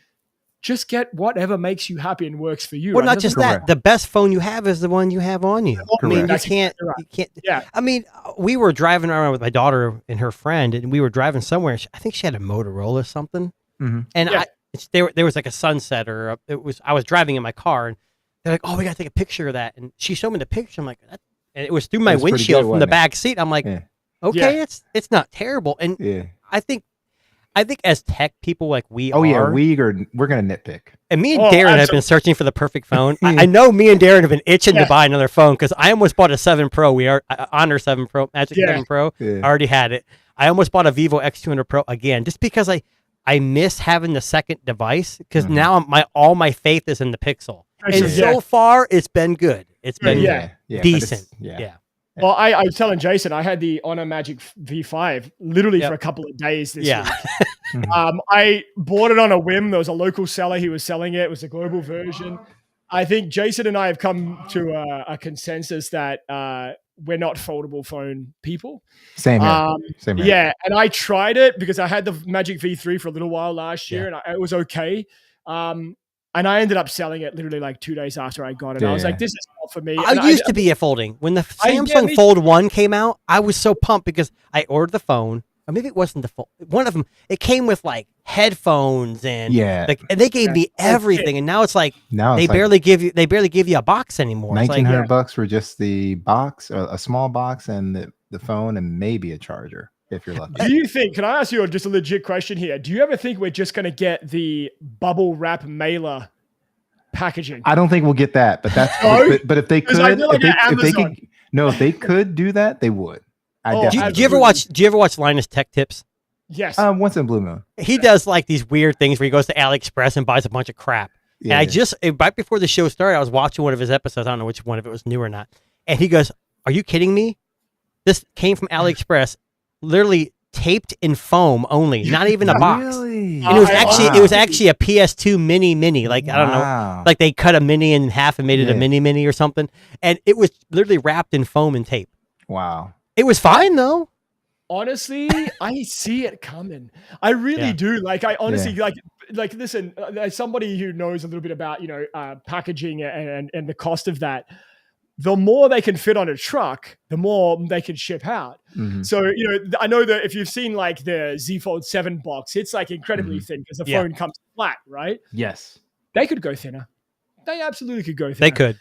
Just get whatever makes you happy and works for you. Well, right? not just Doesn't- that. Correct. The best phone you have is the one you have on you. I mean, you Correct. can't. That's exactly right. You can't. Yeah. I mean, we were driving around with my daughter and her friend, and we were driving somewhere. I think she had a Motorola or something. Mhm. And Yeah. there was like a sunset, or I was driving in my car, and they're like, "Oh, we got to take a picture of that." And she showed me the picture. I'm like, and it was through my That's pretty windshield good, from the wasn't it? back seat. I'm like, Yeah. okay, Yeah. it's not terrible. And Yeah. I think as tech people like we Oh are, yeah, we're gonna nitpick. and me and Oh, Darren have been absolutely. searching for the perfect phone. I know me and Darren have been itching Yeah. to buy another phone because I almost bought a 7 Pro. We are Honor 7 Pro, Magic Yeah. 7 Pro. Yeah. I already had it. I almost bought a Vivo X200 Pro again, just because I miss having the second device, because Mhm. now all my faith is in the Pixel, and Yeah. so far it's been good. It's been Yeah. Yeah. but decent. it's- Yeah. Yeah. Well, I was telling Jason, I had the Honor Magic V5 literally Yep. for a couple of days this Yeah. week. I bought it on a whim. There was a local seller. He was selling it. It was a global version. I think Jason and I have come to a consensus that we're not foldable phone people. Same here. Same here. Yeah, and I tried it because I had the Magic V3 for a little while last year, Yeah. and it was okay. And I ended up selling it literally like 2 days after I got it. I was Yeah. like, "This is not for me." I And used to be a folding. When the Samsung me- Fold 1 came out, I was so pumped because I ordered the phone. Or maybe it wasn't the Fold. One of them, it came with like headphones and Yeah. and they gave Yeah. me everything. And now it's like Now they it's like barely give you a box anymore. It's like, 1900 bucks for just the box, a small box, and the phone, and maybe a charger if you're lucky. Do you think? Can I ask you just a legit question here? Do you ever think we're just going to get the bubble wrap mailer packaging? I don't think we'll get that, but that's No? but if they 'Cause I could, feel like if they Amazon- could, no, if they could do that, they would. I Oh, definitely. do you ever watch? Do you ever watch Linus Tech Tips? Yes. Once in a blue moon. He does like these weird things where he goes to AliExpress and buys a bunch of crap. And I just right before the show started, I was watching one of his episodes. I don't know which one, if it was new or not. And he goes, "Are you kidding me? This came from AliExpress, literally taped in foam only, not even a box." Really? And it was actually a PS2 mini. Like I don't know, like they cut a mini in half and made it a mini or something. And it was literally wrapped in foam and tape. Wow. It was fine though. Honestly, I see it coming. I really do. Like, I honestly like. Listen, as somebody who knows a little bit about packaging and the cost of that, the more they can fit on a truck, the more they can ship out. Mm-hmm. So I know that if you've seen like the Z Fold 7 box, it's like incredibly thin because the phone comes flat, right? Yes. They could go thinner. They absolutely could go thinner. They could.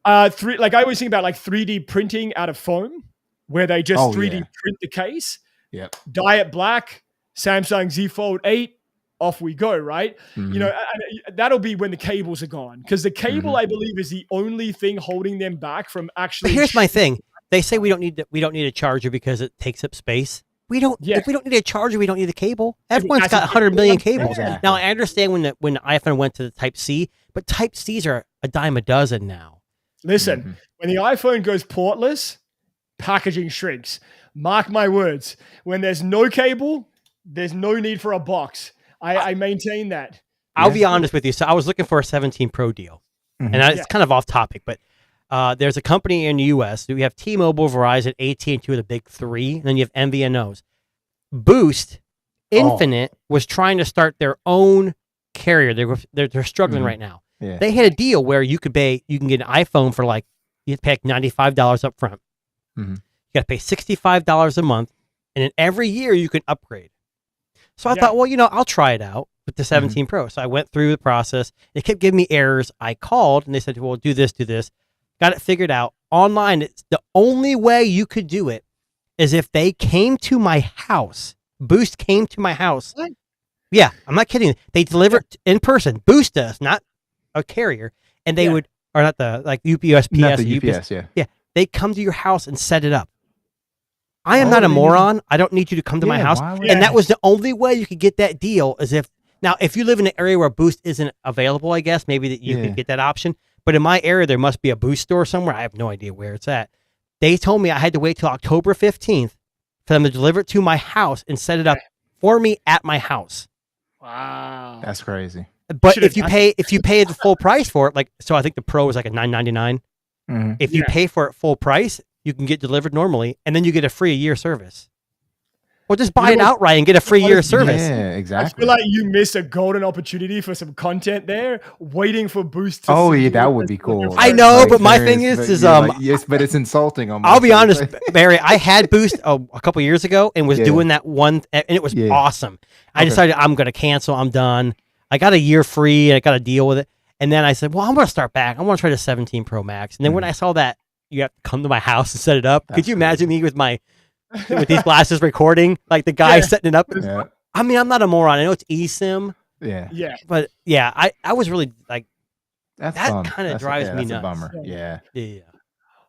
Like I always think about like 3D printing out of foam, where they just 3D print the case. Yep. Dye it black, Samsung Z Fold 8, off we go, right? Mm-hmm. And that'll be when the cables are gone. Because the cable, I believe, is the only thing holding them back from actually. But here's my thing. They say we don't need a charger because it takes up space. We don't. If we don't need a charger, we don't need a cable. Everyone's got 100 million cables. Exactly. Now I understand when the iPhone went to the Type C, but Type Cs are a dime a dozen now. Listen, when the iPhone goes portless, packaging shrinks. Mark my words. When there's no cable, there's no need for a box. I maintain that. I'll be honest with you. So I was looking for a 17 Pro deal, and it's kind of off topic, but there's a company in the U.S. We have T-Mobile, Verizon, AT&T are the big three, and then you have MVNOs. Boost Infinite was trying to start their own carrier. They're struggling right now. Yeah. They had a deal where you can get an iPhone for like you pay $95 up front. Mm-hmm. You got to pay $65 a month, and then every year you can upgrade. So I thought, well, I'll try it out with the 17 Pro. So I went through the process. They kept giving me errors. I called, and they said, well, do this. Got it figured out. Online, it's the only way you could do it is if they came to my house. Boost came to my house. What? Yeah, I'm not kidding. They delivered in person. Boost us, not a carrier. And they would, or not the, like UPS, Not the UPS, Yeah, they come to your house and set it up. I am not a moron. I don't need you to come to my house. And that was the only way you could get that deal is if you live in an area where Boost isn't available, I guess, maybe that you could get that option. But in my area, there must be a Boost store somewhere. I have no idea where it's at. They told me I had to wait till October 15th for them to deliver it to my house and set it up for me at my house. Wow. That's crazy. But if you pay the full price for it, like, so I think the Pro is like a $9.99. Mm-hmm. If you pay for it full price, you can get delivered normally, and then you get a free year service. Well, just buy it outright and get a free year service. Yeah, exactly. I feel like you missed a golden opportunity for some content there, waiting for Boost to that would be cool. I know, but my thing is yes, but it's insulting. Almost. I'll be honest, Barry. I had Boost a couple years ago and was doing that one, and it was awesome. I decided I'm going to cancel. I'm done. I got a year free, and I got to deal with it. And then I said, well, I'm going to start back. I want to try the 17 Pro Max. And then when I saw that you have to come to my house and set it up, could you imagine me with these glasses recording, like the guy setting it up? Yeah. I mean, I'm not a moron. I know it's eSIM. Yeah. Yeah. But yeah, I was really like, that kind of drives me nuts. nuts. A bummer. Yeah. Yeah.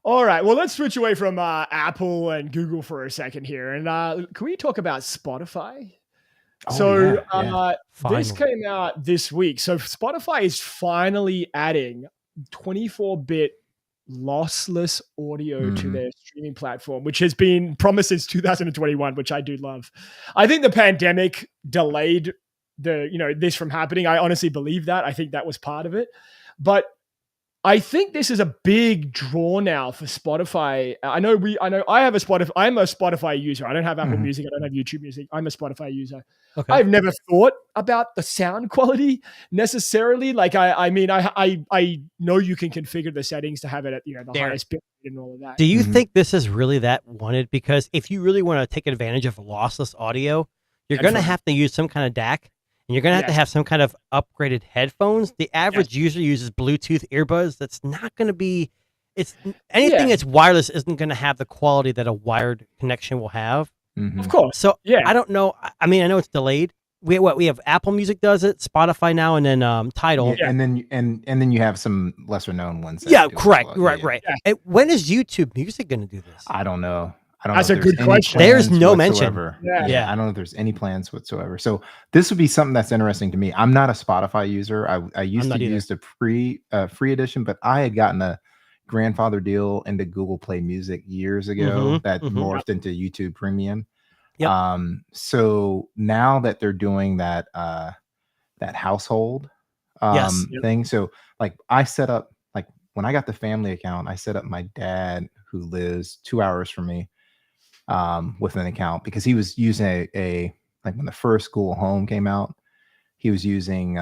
All right. Well, let's switch away from Apple and Google for a second here. And can we talk about Spotify? This came out this week. So Spotify is finally adding 24-bit lossless audio to their streaming platform, which has been promised since 2021, which I do love. I think the pandemic delayed this from happening. I honestly believe that. I think that was part of it. But I think this is a big draw now for Spotify. I know I have I'm a Spotify user. I don't have Apple Music. I don't have YouTube Music. I'm a Spotify user. Okay. I've never thought about the sound quality necessarily. Like I know you can configure the settings to have it at the highest bit and all of that. Do you think this is really that wanted? Because if you really want to take advantage of lossless audio, you're going to have to use some kind of DAC. And you're going to have some kind of upgraded headphones. The average user uses Bluetooth earbuds. That's not going to be, anything that's wireless isn't going to have the quality that a wired connection will have. Of course. So I don't know. I mean, I know it's delayed. We have Apple Music does it, Spotify now, and then Tidal. Yeah. And then you have some lesser known ones. Yeah, correct. Right. And when is YouTube Music going to do this? I don't know. I don't That's know a if there's good any question. There's plans no mention. whatsoever. Yeah. I don't know if there's any plans whatsoever. So this would be something that's interesting to me. I'm not a Spotify user. I used not to either. use the free edition, but I had gotten a grandfather deal into Google Play Music years ago that morphed into YouTube Premium. Yep. So now that they're doing that that household Yes. thing, so like I set up, like when I got the family account, I set up my dad, who lives 2 hours from me, with an account, because he was using a like when the first Google Home came out, he was using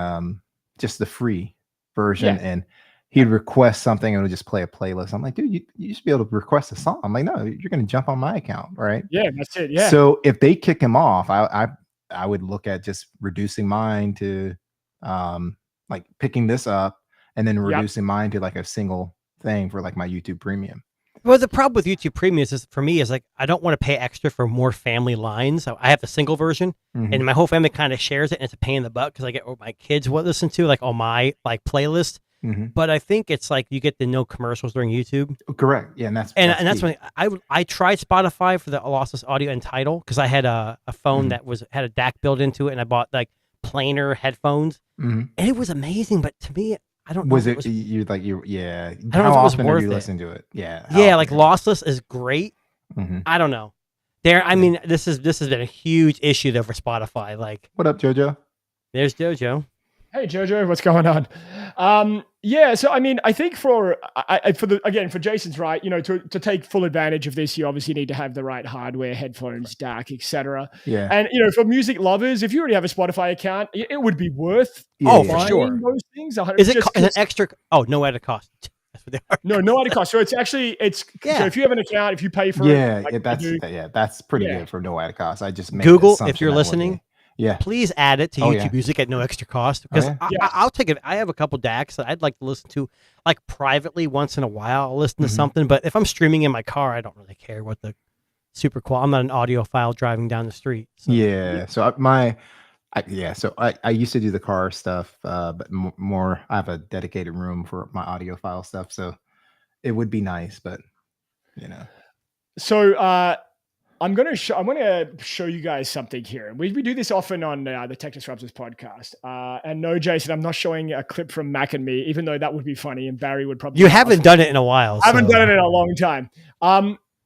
just the free version, and he'd request something and it would just play a playlist. I'm like, dude, you should be able to request a song. I'm like, no, you're going to jump on my account, right? Yeah, that's it. Yeah. So if they kick him off, I would look at just reducing mine to like picking this up and then reducing mine to like a single thing for like my YouTube Premium. Well, the problem with YouTube Premium is for me is like I don't want to pay extra for more family lines. So I have the single version, and my whole family kind of shares it, and it's a pain in the butt because I get what my kids will listen to, like on my like playlist. But I think it's like you get the no commercials during YouTube. Correct. Yeah, and that's that's key. when I tried Spotify for the lossless audio and title because I had a phone that had a DAC built into it, and I bought like planar headphones, and it was amazing. But to me, I don't know. Was it you like you? Yeah. I don't know How if it was often are worth you it. listening to it? Yeah. Yeah, like lossless is great. Mm-hmm. I don't know. I mean, this has been a huge issue though for Spotify. Like, what up, JoJo? there's JoJo. Hey Jojo, what's going on? Yeah, so I mean, I think for Jason's right, you know, to take full advantage of this, you obviously need to have the right hardware, headphones, DAC, etc. Yeah. And you know, for music lovers, if you already have a Spotify account, it would be worth for buying sure. those things. Is it an extra? Oh, no added cost. That's what they are. No added cost. So it's actually so if you have an account, if you pay for Yeah, it, that's pretty good for no added cost. I just made Google, the if you're assumption that would listening, be. Yeah. please add it to Oh, YouTube yeah. Music at no extra cost because yeah. I'll take it. I have a couple DACs that I'd like to listen to, like privately once in a while. I'll listen to something, but if I'm streaming in my car, I don't really care what the super quality. I'm not an audiophile driving down the street. So. Yeah. So I used to do the car stuff, but more. I have a dedicated room for my audiophile stuff, so it would be nice, but you know. So I'm going to show you guys something here. We do this often on the Tech Disruptors podcast. And no, Jason, I'm not showing a clip from Mac and Me, even though that would be funny and Barry would probably. You haven't done it in a while. I haven't done it in a long time.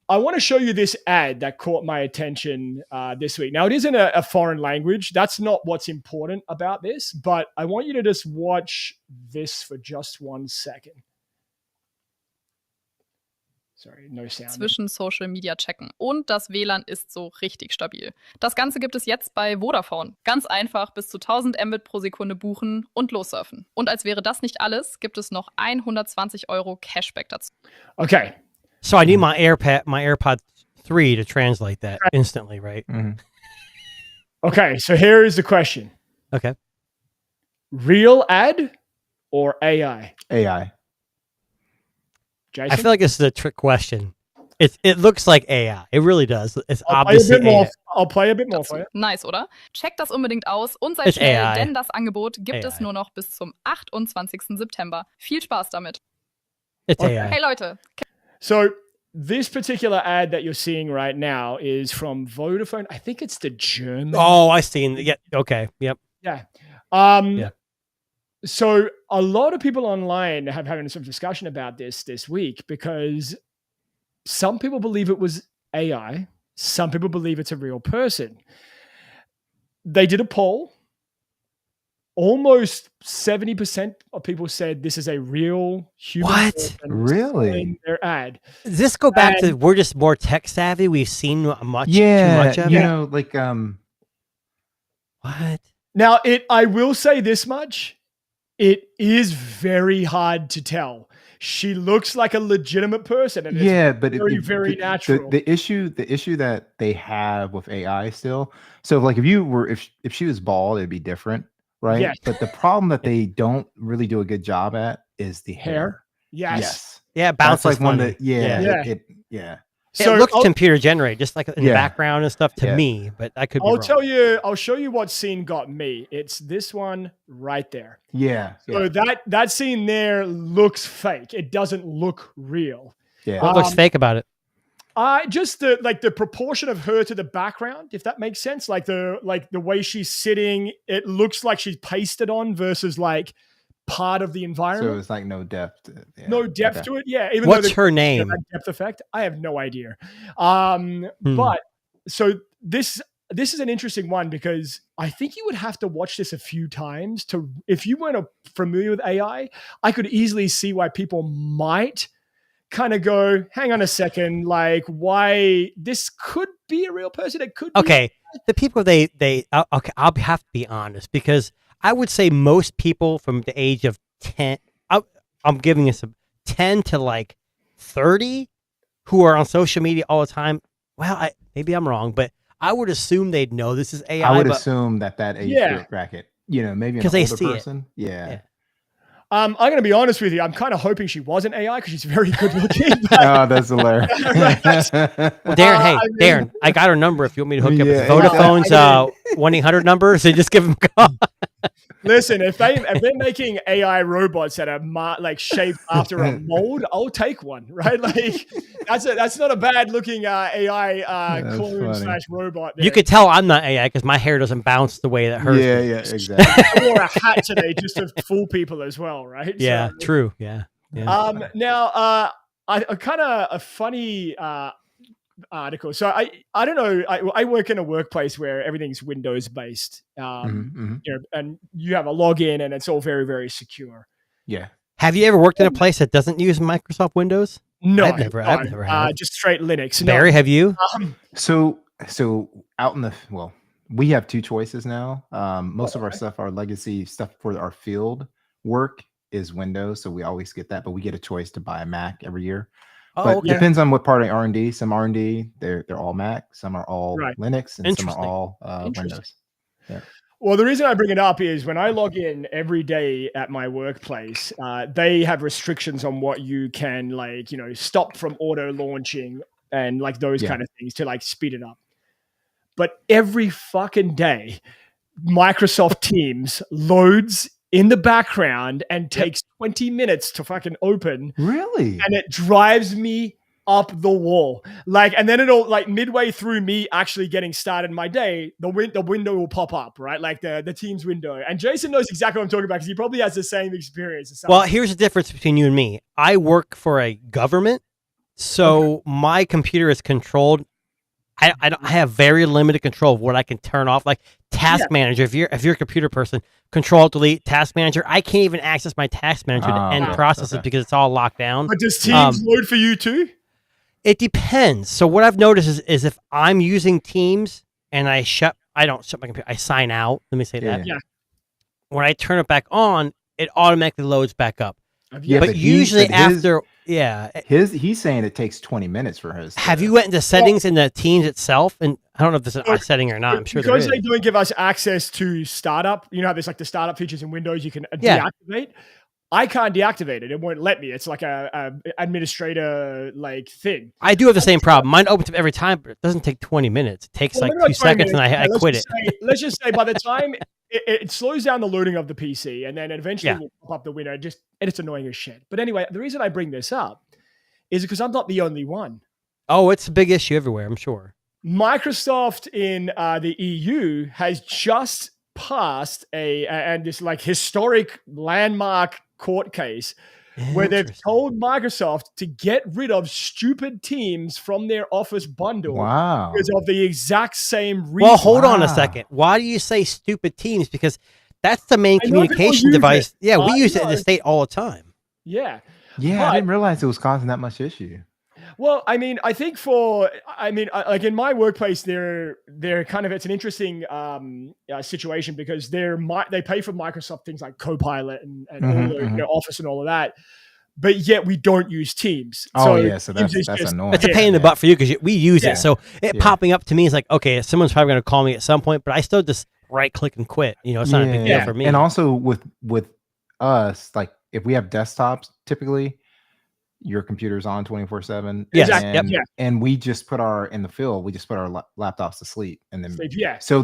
I want to show you this ad that caught my attention this week. Now, it isn't a foreign language. That's not what's important about this, but I want you to just watch this for just 1 second. Sorry, no sound. Zwischen Social Media checken. Und das WLAN ist so richtig stabil. Das Ganze gibt es jetzt bei Vodafone. Ganz einfach bis zu 1000 Mbit pro Sekunde buchen und lossurfen. Und als wäre das nicht alles, gibt es noch 120 € Cashback dazu. Okay. So I need my AirPod 3 to translate that instantly, right? Okay, so here is the question. Okay. Real ad or AI? AI. Jason? I feel like this is a trick question. It looks like AI. It really does. It's I'll obviously AI. I'll play a bit more for you. Nice, oder? Checkt das unbedingt aus und seid It's schnell, AI. denn das Angebot gibt es AI. nur noch bis zum 28. September. Viel Spaß damit. It's Okay. AI. Hey Leute, So this particular ad that you're seeing right now is from Vodafone. I think it's the German. Oh, I seen. Yeah. Okay. Yep. Yeah. Yeah. So a lot of people online have having some discussion about this week because some people believe it was AI. Some people believe it's a real person. They did a poll. Almost 70% of people said this is a real human. What? person Really? selling their ad. Does this go back to we're just more tech savvy? We've seen too much of you it. know, like What? Now, I will say this much. It is very hard to tell. She looks like a legitimate person. And it's but very natural. The issue that they have with AI still. So like if she was bald, it'd be different, right? Yes. But the problem that they don't really do a good job at is the hair. Yes. Yeah, it That's bounces like one funny. that yeah. Yeah. It So looks I'll- computer generated, just like in the Yeah. background and stuff to Yeah. me, but I could be I'll wrong. tell you, I'll show you what scene got me. It's this one right there. Yeah. So that scene there looks fake. It doesn't look real. Yeah. What looks Um, fake about it? Just the proportion of her to the background, if that makes sense. Like the way she's sitting, it looks like she's pasted on versus like part of the So environment. it's like no depth. No depth to it. Yeah. Even What's though her name? that depth effect, I have no idea. Hmm. But so this is an interesting one because I think you would have to watch this a few times to, if you weren't familiar with AI, I could easily see why people might kind of go, hang on a second, like why this could be a real person. It could be. Okay, the people okay, I'll have to be honest because I would say most people from the age of 10, I'm giving us a 10 to like 30 who are on social media all the time. Well, maybe I'm wrong, but I would assume they'd know this is AI. I would assume that age Yeah. bracket, maybe an 'Cause they older see it. person. Yeah. I'm going to be honest with you. I'm kind of hoping she wasn't AI because she's very good looking. Oh, that's hilarious. Well, Darren, hey, I mean- Darren, I got her number if you want me to hook you up with Yeah, Vodafone's 1-800 number, so just give them a call. Listen, if they're making AI robots that are like shaped after a mold, I'll take one, right? Like that's not a bad looking AI That's clone funny. / robot. You could tell I'm not AI because my hair doesn't bounce the way that hers does. Exactly. I wore a hat today just to fool people as well, right? Yeah, So, true. Yeah. now, I kind of a funny article. So I don't know. I work in a workplace where everything's Windows based, and you have a login and it's all very, very secure. Yeah. Have you ever worked in a place that doesn't use Microsoft Windows? No, I've never had. just straight Linux. Barry, have you? So out in we have two choices now. Most of our stuff, our legacy stuff for our field work is Windows, so we always get that, but we get a choice to buy a Mac every year. Oh, But okay. it depends on what part of R&D. Some R&D, they're all Mac, some are all Right. Linux, and some are Interesting. all Interesting. Windows. Well, the reason I bring it up is when I log in every day at my workplace, they have restrictions on what you can stop from auto launching and like those Yeah. kind of things to like speed it up. But every fucking day, Microsoft Teams loads in the background and takes 20 minutes to fucking open, Really? and it drives me up the wall. And then it'll midway through me actually getting started my day, the window will pop up, right? Like the Teams window. And Jason knows exactly what I'm talking about because he probably has the same experience. as Well, someone. here's the difference between you and me. I work for a government, so my computer is controlled. I have very limited control of what I can turn off. Like Task Manager, if you're a computer person, Control Delete Task Manager. I can't even access my Task Manager to end okay. processes because it's all locked down. But does Teams load for you too? It depends. So what I've noticed is if I'm using Teams and I don't shut my computer, I sign out. Let me say that. Yeah. When I turn it back on, it automatically loads back up. Yeah, but usually his- after, he's saying it takes 20 minutes for his. have you went into settings in the Teams itself? And I don't know if this is a setting or not. I'm sure there because is. they don't give us access to startup. You know how there's like the startup features in Windows you can Yeah. deactivate. I can't deactivate it. It won't let me. It's like a administrator thing. I do have the same problem. Mine opens up every time, but it doesn't take 20 minutes. It takes Well, like maybe 2 not 20 seconds and minutes. I Let's quit just it. let's just say by the time it slows down the loading of the PC and then eventually Yeah. will pop up the window. And it's annoying as shit. But anyway, the reason I bring this up is because I'm not the only one. Oh, it's a big issue everywhere, I'm sure. Microsoft in the EU has just passed this historic landmark court case where they've Interesting. told Microsoft to get rid of stupid Teams from their Office bundle Wow. because of the exact same reason. Well, hold on a Wow. second. Why do you say stupid Teams? Because that's the main I know people communication use device. it. Yeah, we I use it in know. the state all the time. Yeah. Yeah, But- I didn't realize it was causing that much issue. Well, I mean, I think like in my workplace, they're kind of, it's an interesting situation because they pay for Microsoft things like Copilot and all the Office and all of that, but yet we don't use Teams. Oh, yeah, so Teams that's is just- annoying. It's a pain in the butt for you because we use Yeah. it. So it popping up to me is like, okay, someone's probably going to call me at some point, but I still just right click and quit. It's not a big deal for me. And also with us, like if we have desktops, typically your computer's on 24/7. Yes. Exactly. And, Yep. and we just put our laptops to sleep, and then Yeah. so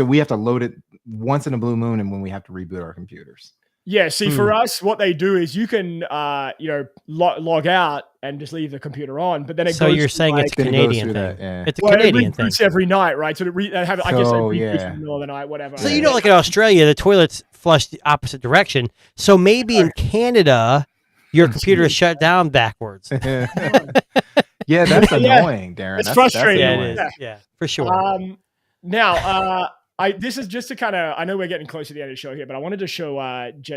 we have to load it once in a blue moon, and when we have to reboot our computers. Yeah, see, for us, what they do is you can, log out and just leave the computer on, but then it So goes. you're saying it's a Then it goes Canadian through thing. that, yeah. It's a Well, it Canadian thing. reboots every night, right? So I guess they So, reboot yeah. in the middle of the night, whatever. So like in Australia, the toilets flush the opposite direction. So maybe in Canada, your computer is shut down backwards. Yeah, that's annoying, Darren. It's That's frustrating. Yeah, annoying. it is. Yeah, for sure. Now, this is just to kind of, I know we're getting close to the end of the show here, but I wanted to show,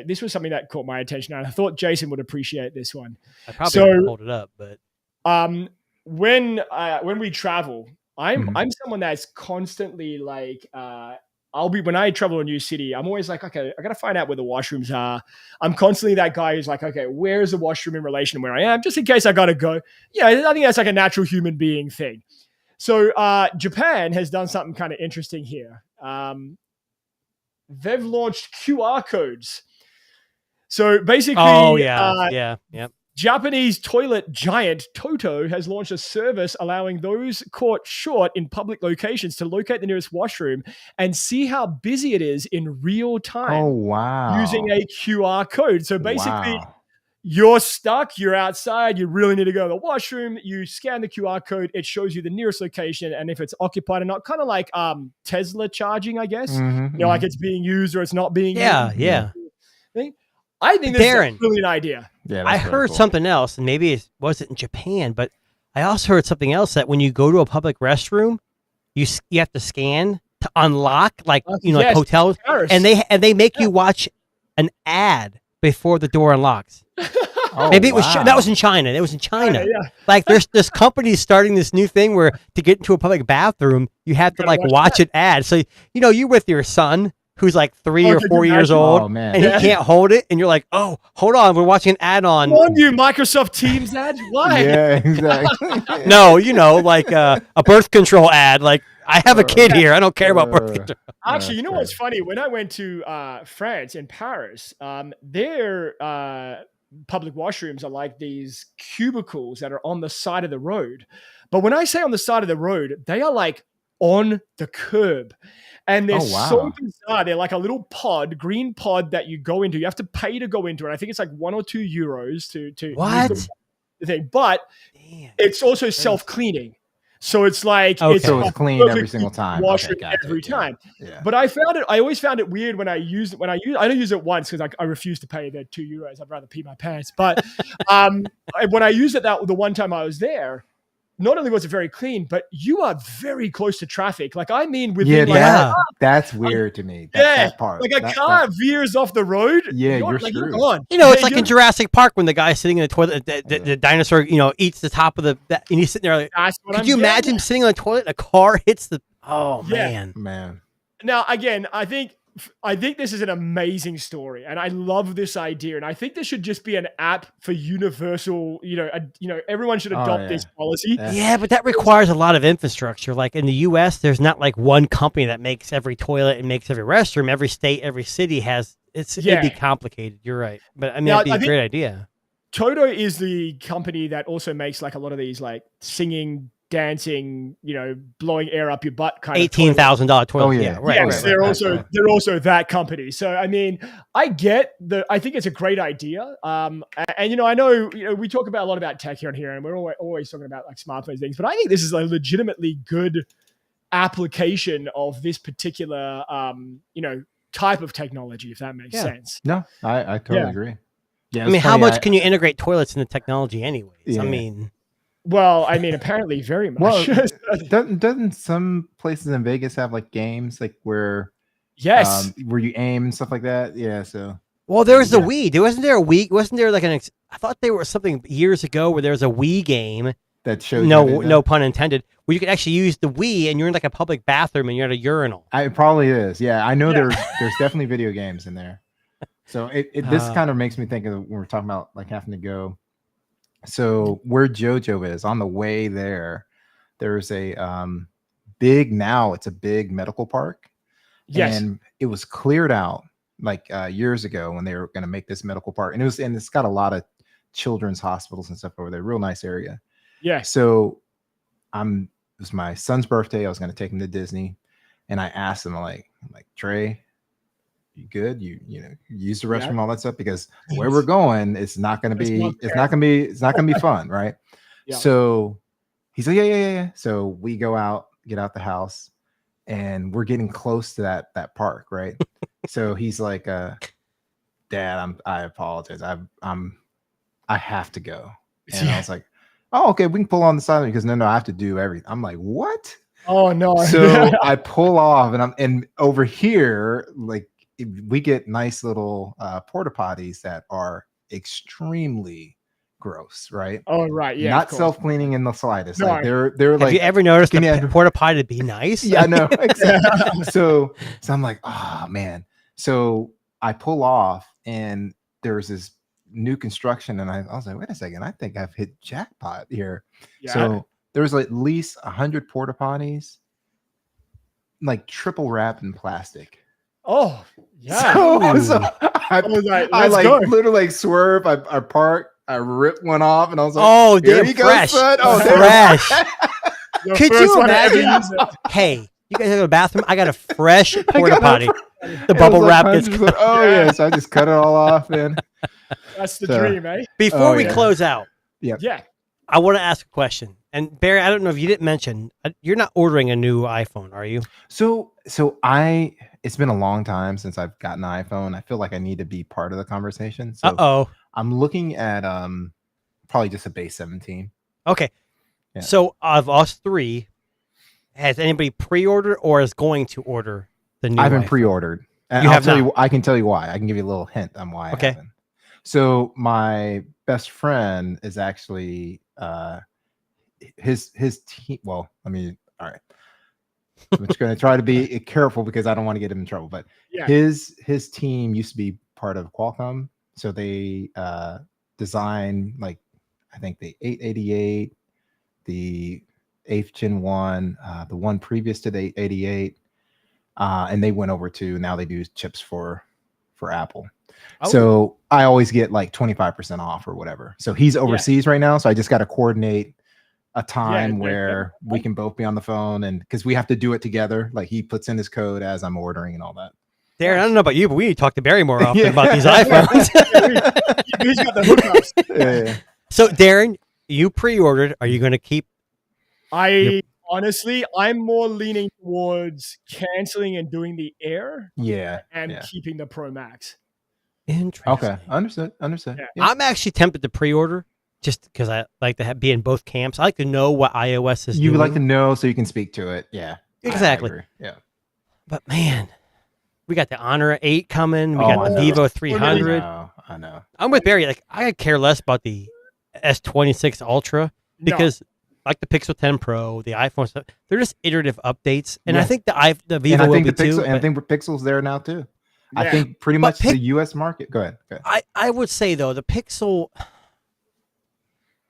this was something that caught my attention, and I thought Jason would appreciate this one. I probably so- won't hold it up, but When we travel, I'm Mhm. someone that's constantly like, when I travel to a new city, I'm always like, okay, I got to find out where the washrooms are. I'm constantly that guy who's like, okay, where is the washroom in relation to where I am? Just in case I got to go. Yeah, I think that's like a natural human being thing. So Japan has done something kind of interesting here. They've launched QR codes. So basically, yeah. Japanese toilet giant Toto has launched a service allowing those caught short in public locations to locate the nearest washroom and see how busy it is in real time Oh, wow. using a QR code. So basically, Wow. you're stuck, you're outside, you really need to go to the washroom, you scan the QR code, it shows you the nearest location and if it's occupied or not, kind of like Tesla charging, I guess. Mhm, Like it's being used or it's not being used. Yeah. I think this is a Darren. brilliant idea. Yeah, I that's really heard cool. something else, and maybe it wasn't in Japan, but I also heard something else that when you go to a public restroom, you have to scan to unlock, like like yes, hotels, Paris. and they make you watch an ad before the door unlocks. Oh, Maybe it was wow. that was in China. It was in China. Yeah. Like there's this company starting this new thing where to get into a public bathroom, you have to gotta like watch watch an ad. So you're with your son who's like 3 Oh, or could 4 you years imagine? old, Oh, man. and Yeah. he can't hold it, and you're like, oh, hold on, we're watching an ad on. On you, Microsoft Teams ad? Why? Yeah, exactly. No, like a birth control ad. Like I have a kid here. I don't care about birth control. Actually, you know That's what's funny? When I went to France, in Paris, their public washrooms are like these cubicles that are on the side of the road. But when I say on the side of the road, they are like on the curb. And they're Oh, wow. so bizarre. They're like a little green pod that you go into. You have to pay to go into it. I think it's like €1 or €2 to use What? the thing. But Damn. it's also self-cleaning. So it's like Okay. So it's a clean every perfectly single time. washroom Okay, gotcha. every Yeah. time. Yeah. But I always found it weird when I used it. I don't use it once because I refuse to pay the €2. I'd rather pee my pants. But when I used it the one time I was there, not only was it very clean, but you are very close to traffic. Like I mean, within Yeah. That's weird to me. That part. like a That- car veers off the road. Yeah, you're you're like, screwed. gone. It's Yeah, like in you're- Jurassic Park when the guy's sitting in the toilet, the dinosaur, eats the top of and he's sitting there. Like, That's what could I'm you getting imagine at. sitting on the toilet and a car hits the? Oh Yeah. man. Man. Now, again, I think this is an amazing story, and I love this idea. And I think there should just be an app for universal. Everyone should adopt yeah. this policy. Yeah. Yeah, but that requires a lot of infrastructure. Like in the U.S., there's not like one company that makes every toilet and makes every restroom. Every state, every city has. It'd be complicated. You're right, but I mean, Now, it'd be I a think- great idea. Toto is the company that also makes like a lot of these like singing, dancing, blowing air up your butt kind of toilet. $18,000 toilet. Oh, yeah. Right. Yes, right, they're right. also they're also that company. So I mean, I think it's a great idea. And I know we talk about a lot about tech here and here, and we're always talking about like smartphones things, but I think this is a legitimately good application of this particular type of technology, if that makes Yeah. sense. No, I totally Yeah. agree. Yeah. I mean, how much can you integrate toilets into technology, anyways? Yeah. I mean, Well, I mean, apparently very much. Well, doesn't some places in Vegas have like games like where yes. where you aim and stuff like that? Yeah. So well, there was the Wii. Wasn't there a Wii? Wasn't there like I thought there was something years ago where there was a Wii game. that shows. No pun intended. Where you could actually use the Wii and you're in like a public bathroom and you're at a urinal. It probably is. Yeah, I know Yeah. there's definitely video games in there. So this kind of makes me think of when we're talking about like having to go. So where JoJo is on the way there's a it's a big medical park. Yes. And it was cleared out like years ago when they were going to make this medical park, and it's got a lot of children's hospitals and stuff over there. Real nice area. Yes. So it was my son's birthday. I was going to take him to Disney, and I asked him, I'm like, Trey, You good? You use the restroom, all that stuff, because where we're going, it's not going to be fun, right? Yeah. So he's like, yeah. So we get out the house, and we're getting close to that park, right? So he's like, Dad, I apologize. I have to go. And I was like, oh, okay, we can pull on the side because no, I have to do everything. I'm like, what? Oh no. So I pull off, and over here, like, we get nice little porta potties that are extremely gross, right? Oh right, yeah. Not self-cleaning in the slightest. No. Like they're Have like, you ever noticed give me the a- porta potty to be nice? yeah, no, exactly. So I'm like, oh man. So I pull off, and there's this new construction, and I was like, wait a second, I think I've hit jackpot here. Yeah. So there's at least 100 porta potties, like triple wrapped in plastic. Oh yeah. So I was like, I let's like go. literally swear. I parked, I ripped one off, and I was like, Oh, here damn, you go, fresh. son. Oh, there- Fresh. The Could first you one I ever imagine? used it. Hey, you guys go to the bathroom? I got a fresh porta got potty. a- The it bubble was wrap like gets hundreds of- oh yeah. So I just cut it all off, and That's the So- dream, eh? Before Oh, we yeah. close out, Yeah. I want to ask a question. And Barry, I don't know if you didn't mention, you're not ordering a new iPhone, are you? so it's been a long time since I've gotten an iPhone. I feel like I need to be part of the conversation. So Uh-oh. I'm looking at probably just a base 17. Okay. Yeah. So of us three, has anybody pre-ordered or is going to order the new I haven't iPhone? pre-ordered. And You I'll have tell not? you, I can tell you why. I can give you a little hint on why. Okay. I haven't. So my best friend is actually his team. Well, all right. I'm just going to try to be careful because I don't want to get him in trouble. But Yeah. his team used to be part of Qualcomm, so they designed, like, I think the 888, the 8th Gen 1, the one previous to the 888, and they went over to, now they do chips for Apple. Oh. So I always get like 25% off or whatever. So he's overseas right now, so I just got to coordinate a time where we can both be on the phone, and because we have to do it together. Like, he puts in his code as I'm ordering and all that. Darren, I don't know about you, but we need to talk to Barry more often Yeah. about these iPhones. He's got the hookups. Yeah. So, Darren, you pre-ordered. Are you going to keep? Honestly, I'm more leaning towards canceling and doing the Air Yeah. and Yeah. keeping the Pro Max. Interesting. Okay. Understood. Yeah. Yeah. I'm actually tempted to pre-order just because I like to be in both camps. I like to know what iOS is You doing. would like to know so you can speak to it. Yeah. I Exactly. agree. Yeah. But man, we got the Honor 8 coming. We Oh, got I the know. Vivo 300. I know. I'm with Barry. Like, I could care less about the S26 Ultra because, like the Pixel 10 Pro, the iPhone stuff, they're just iterative updates. And I Yeah. think the And Vivo I will think be the Pixel, too. and I but think Pixel's there now too. I Yeah. think pretty But much the U.S. market. Go ahead. I would say though the Pixel,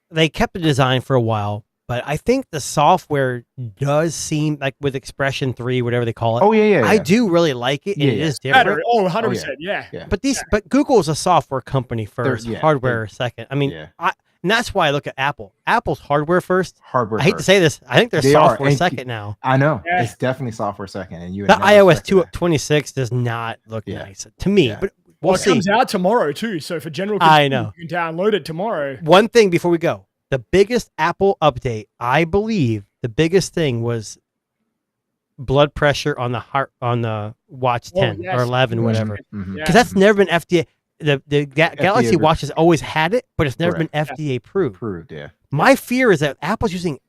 they kept the design for a while, but I think the software does seem like with Expression 3, whatever they call it. Oh yeah. I do really like it, and Yeah, it yeah. is different. Better. Oh, 100%. Yeah. Yeah. But Google's a software company first, yeah, hardware second. I mean, Yeah. and that's why I look at Apple. Apple's hardware first. Hardware. I hate to first. say this. I think they're They are, software and second now. I know Yeah. it's definitely software second, and you. The would never iOS expect that. 26 does not look Yeah. nice to me, Yeah. but Well, we'll it see. comes out tomorrow too. So for general, I consumers, know. you can download it tomorrow. One thing before we go, the biggest Apple update, I believe, the biggest thing was blood pressure on the heart on the Watch 10 yes. or 11, Mhm. whatever. Mhm. Yeah. Because that's never been FDA. The Galaxy approved. Watch has always had it, but it's never Correct. been FDA approved. Approved. Yeah. My fear is that Apple's using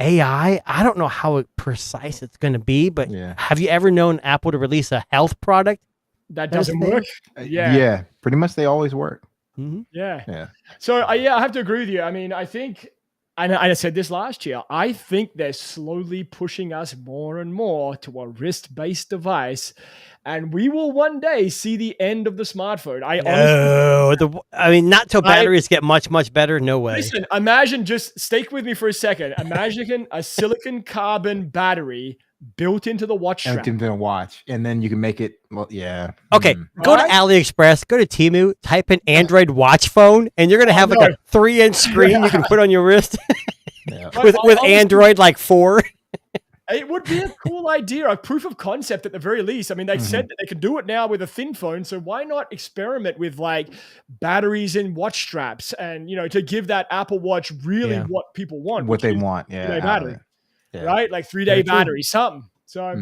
AI. I don't know how precise it's going to be, but Yeah. have you ever known Apple to release a health product? That That's doesn't the thing. work. Yeah. Yeah. Pretty much, they always work. Mm-hmm. Yeah. Yeah. So I have to agree with you. I mean, I think, and I said this last year, I think they're slowly pushing us more and more to a wrist-based device, and we will one day see the end of the smartphone. I mean, not till batteries get much better. No way. Listen, imagine, just stick with me for a second. Imagine a silicon carbon battery built into the watch And strap. can then watch, and then you can make it. Well, yeah. Okay, Mhm. go to Right? AliExpress, go to Temu, type in Android watch phone, and you're gonna have like no. a 3-inch screen you can put on your wrist Yeah. But with obviously- Android like 4. It would be a cool idea, a proof of concept at the very least. I mean, they've said that they can do it now with a thin phone, so why not experiment with like batteries in watch straps and, to give that Apple Watch really what people want. What which they is want, 3-day yeah. battery, Yeah. right? Like 3-day battery, something. So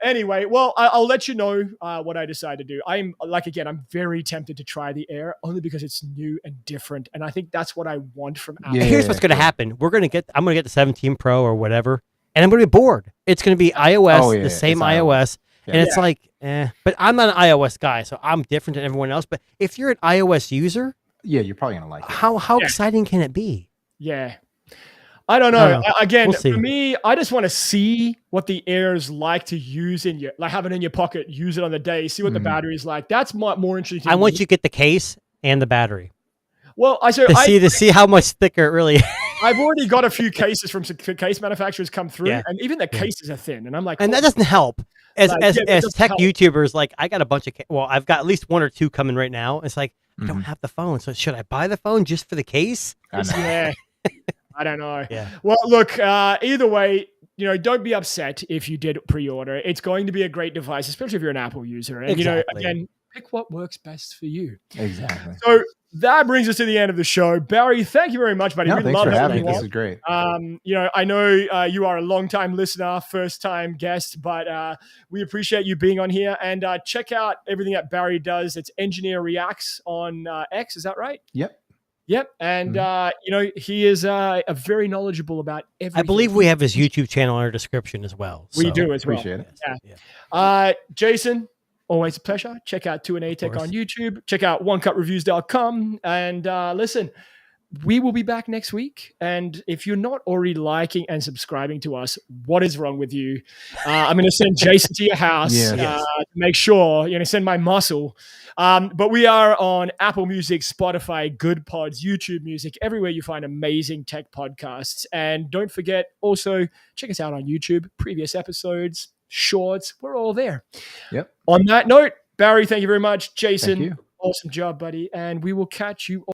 anyway, well, I'll let you know what I decide to do. I'm very tempted to try the Air only because it's new and different, and I think that's what I want from Apple. Yeah. Here's what's going to happen. I'm going to get the 17 Pro or whatever, and I'm going to be bored. It's going to be iOS, the same iOS. Yeah. And it's like, but I'm not an iOS guy, so I'm different than everyone else. But if you're an iOS user, yeah, you're probably gonna like it. how exciting can it be? Yeah. I don't know. Again, We'll see. for me, I just want to see what the Air is like to use have it in your pocket, use it on the day, see what the battery is like. That's more interesting. I want you to get the case and the battery Well, to see how much thicker it really is. I've already got a few cases from some case manufacturers come through, Yeah. and even the cases are thin. And I'm like, And that doesn't help. As that doesn't tech help. YouTubers, like I got a bunch of, I've got at least 1 or 2 coming right now. It's like, I don't have the phone. So should I buy the phone just for the case? I know. yeah, I don't know. Yeah. Well, look, either way, don't be upset if you did pre-order. It's going to be a great device, especially if you're an Apple user. And Exactly. again, pick what works best for you. Exactly. So that brings us to the end of the show. Barry, thank you very much, buddy. No, We thanks love for having having me. you This on. is great. I know you are a long-time listener, first-time guest, but we appreciate you being on here. And check out everything that Barry does. It's Engineer Reacts on X. Is that right? Yep. And he is very knowledgeable about everything. I believe we have his YouTube channel in our description as well. We so- do as well. Appreciate it. Yeah. Jason, always a pleasure. Check out 2&A Tech course. on YouTube. Check out onecupReviews.com. And listen, we will be back next week. And if you're not already liking and subscribing to us, what is wrong with you? I'm going to send Jason to your house Yes. to make sure, send my muscle. But we are on Apple Music, Spotify, Good Pods, YouTube Music, everywhere you find amazing tech podcasts. And don't forget, also, check us out on YouTube, previous episodes, shorts, we're all there. Yep. On that note, Barry, thank you very much. Jason, Thank you. awesome job, buddy. And we will catch you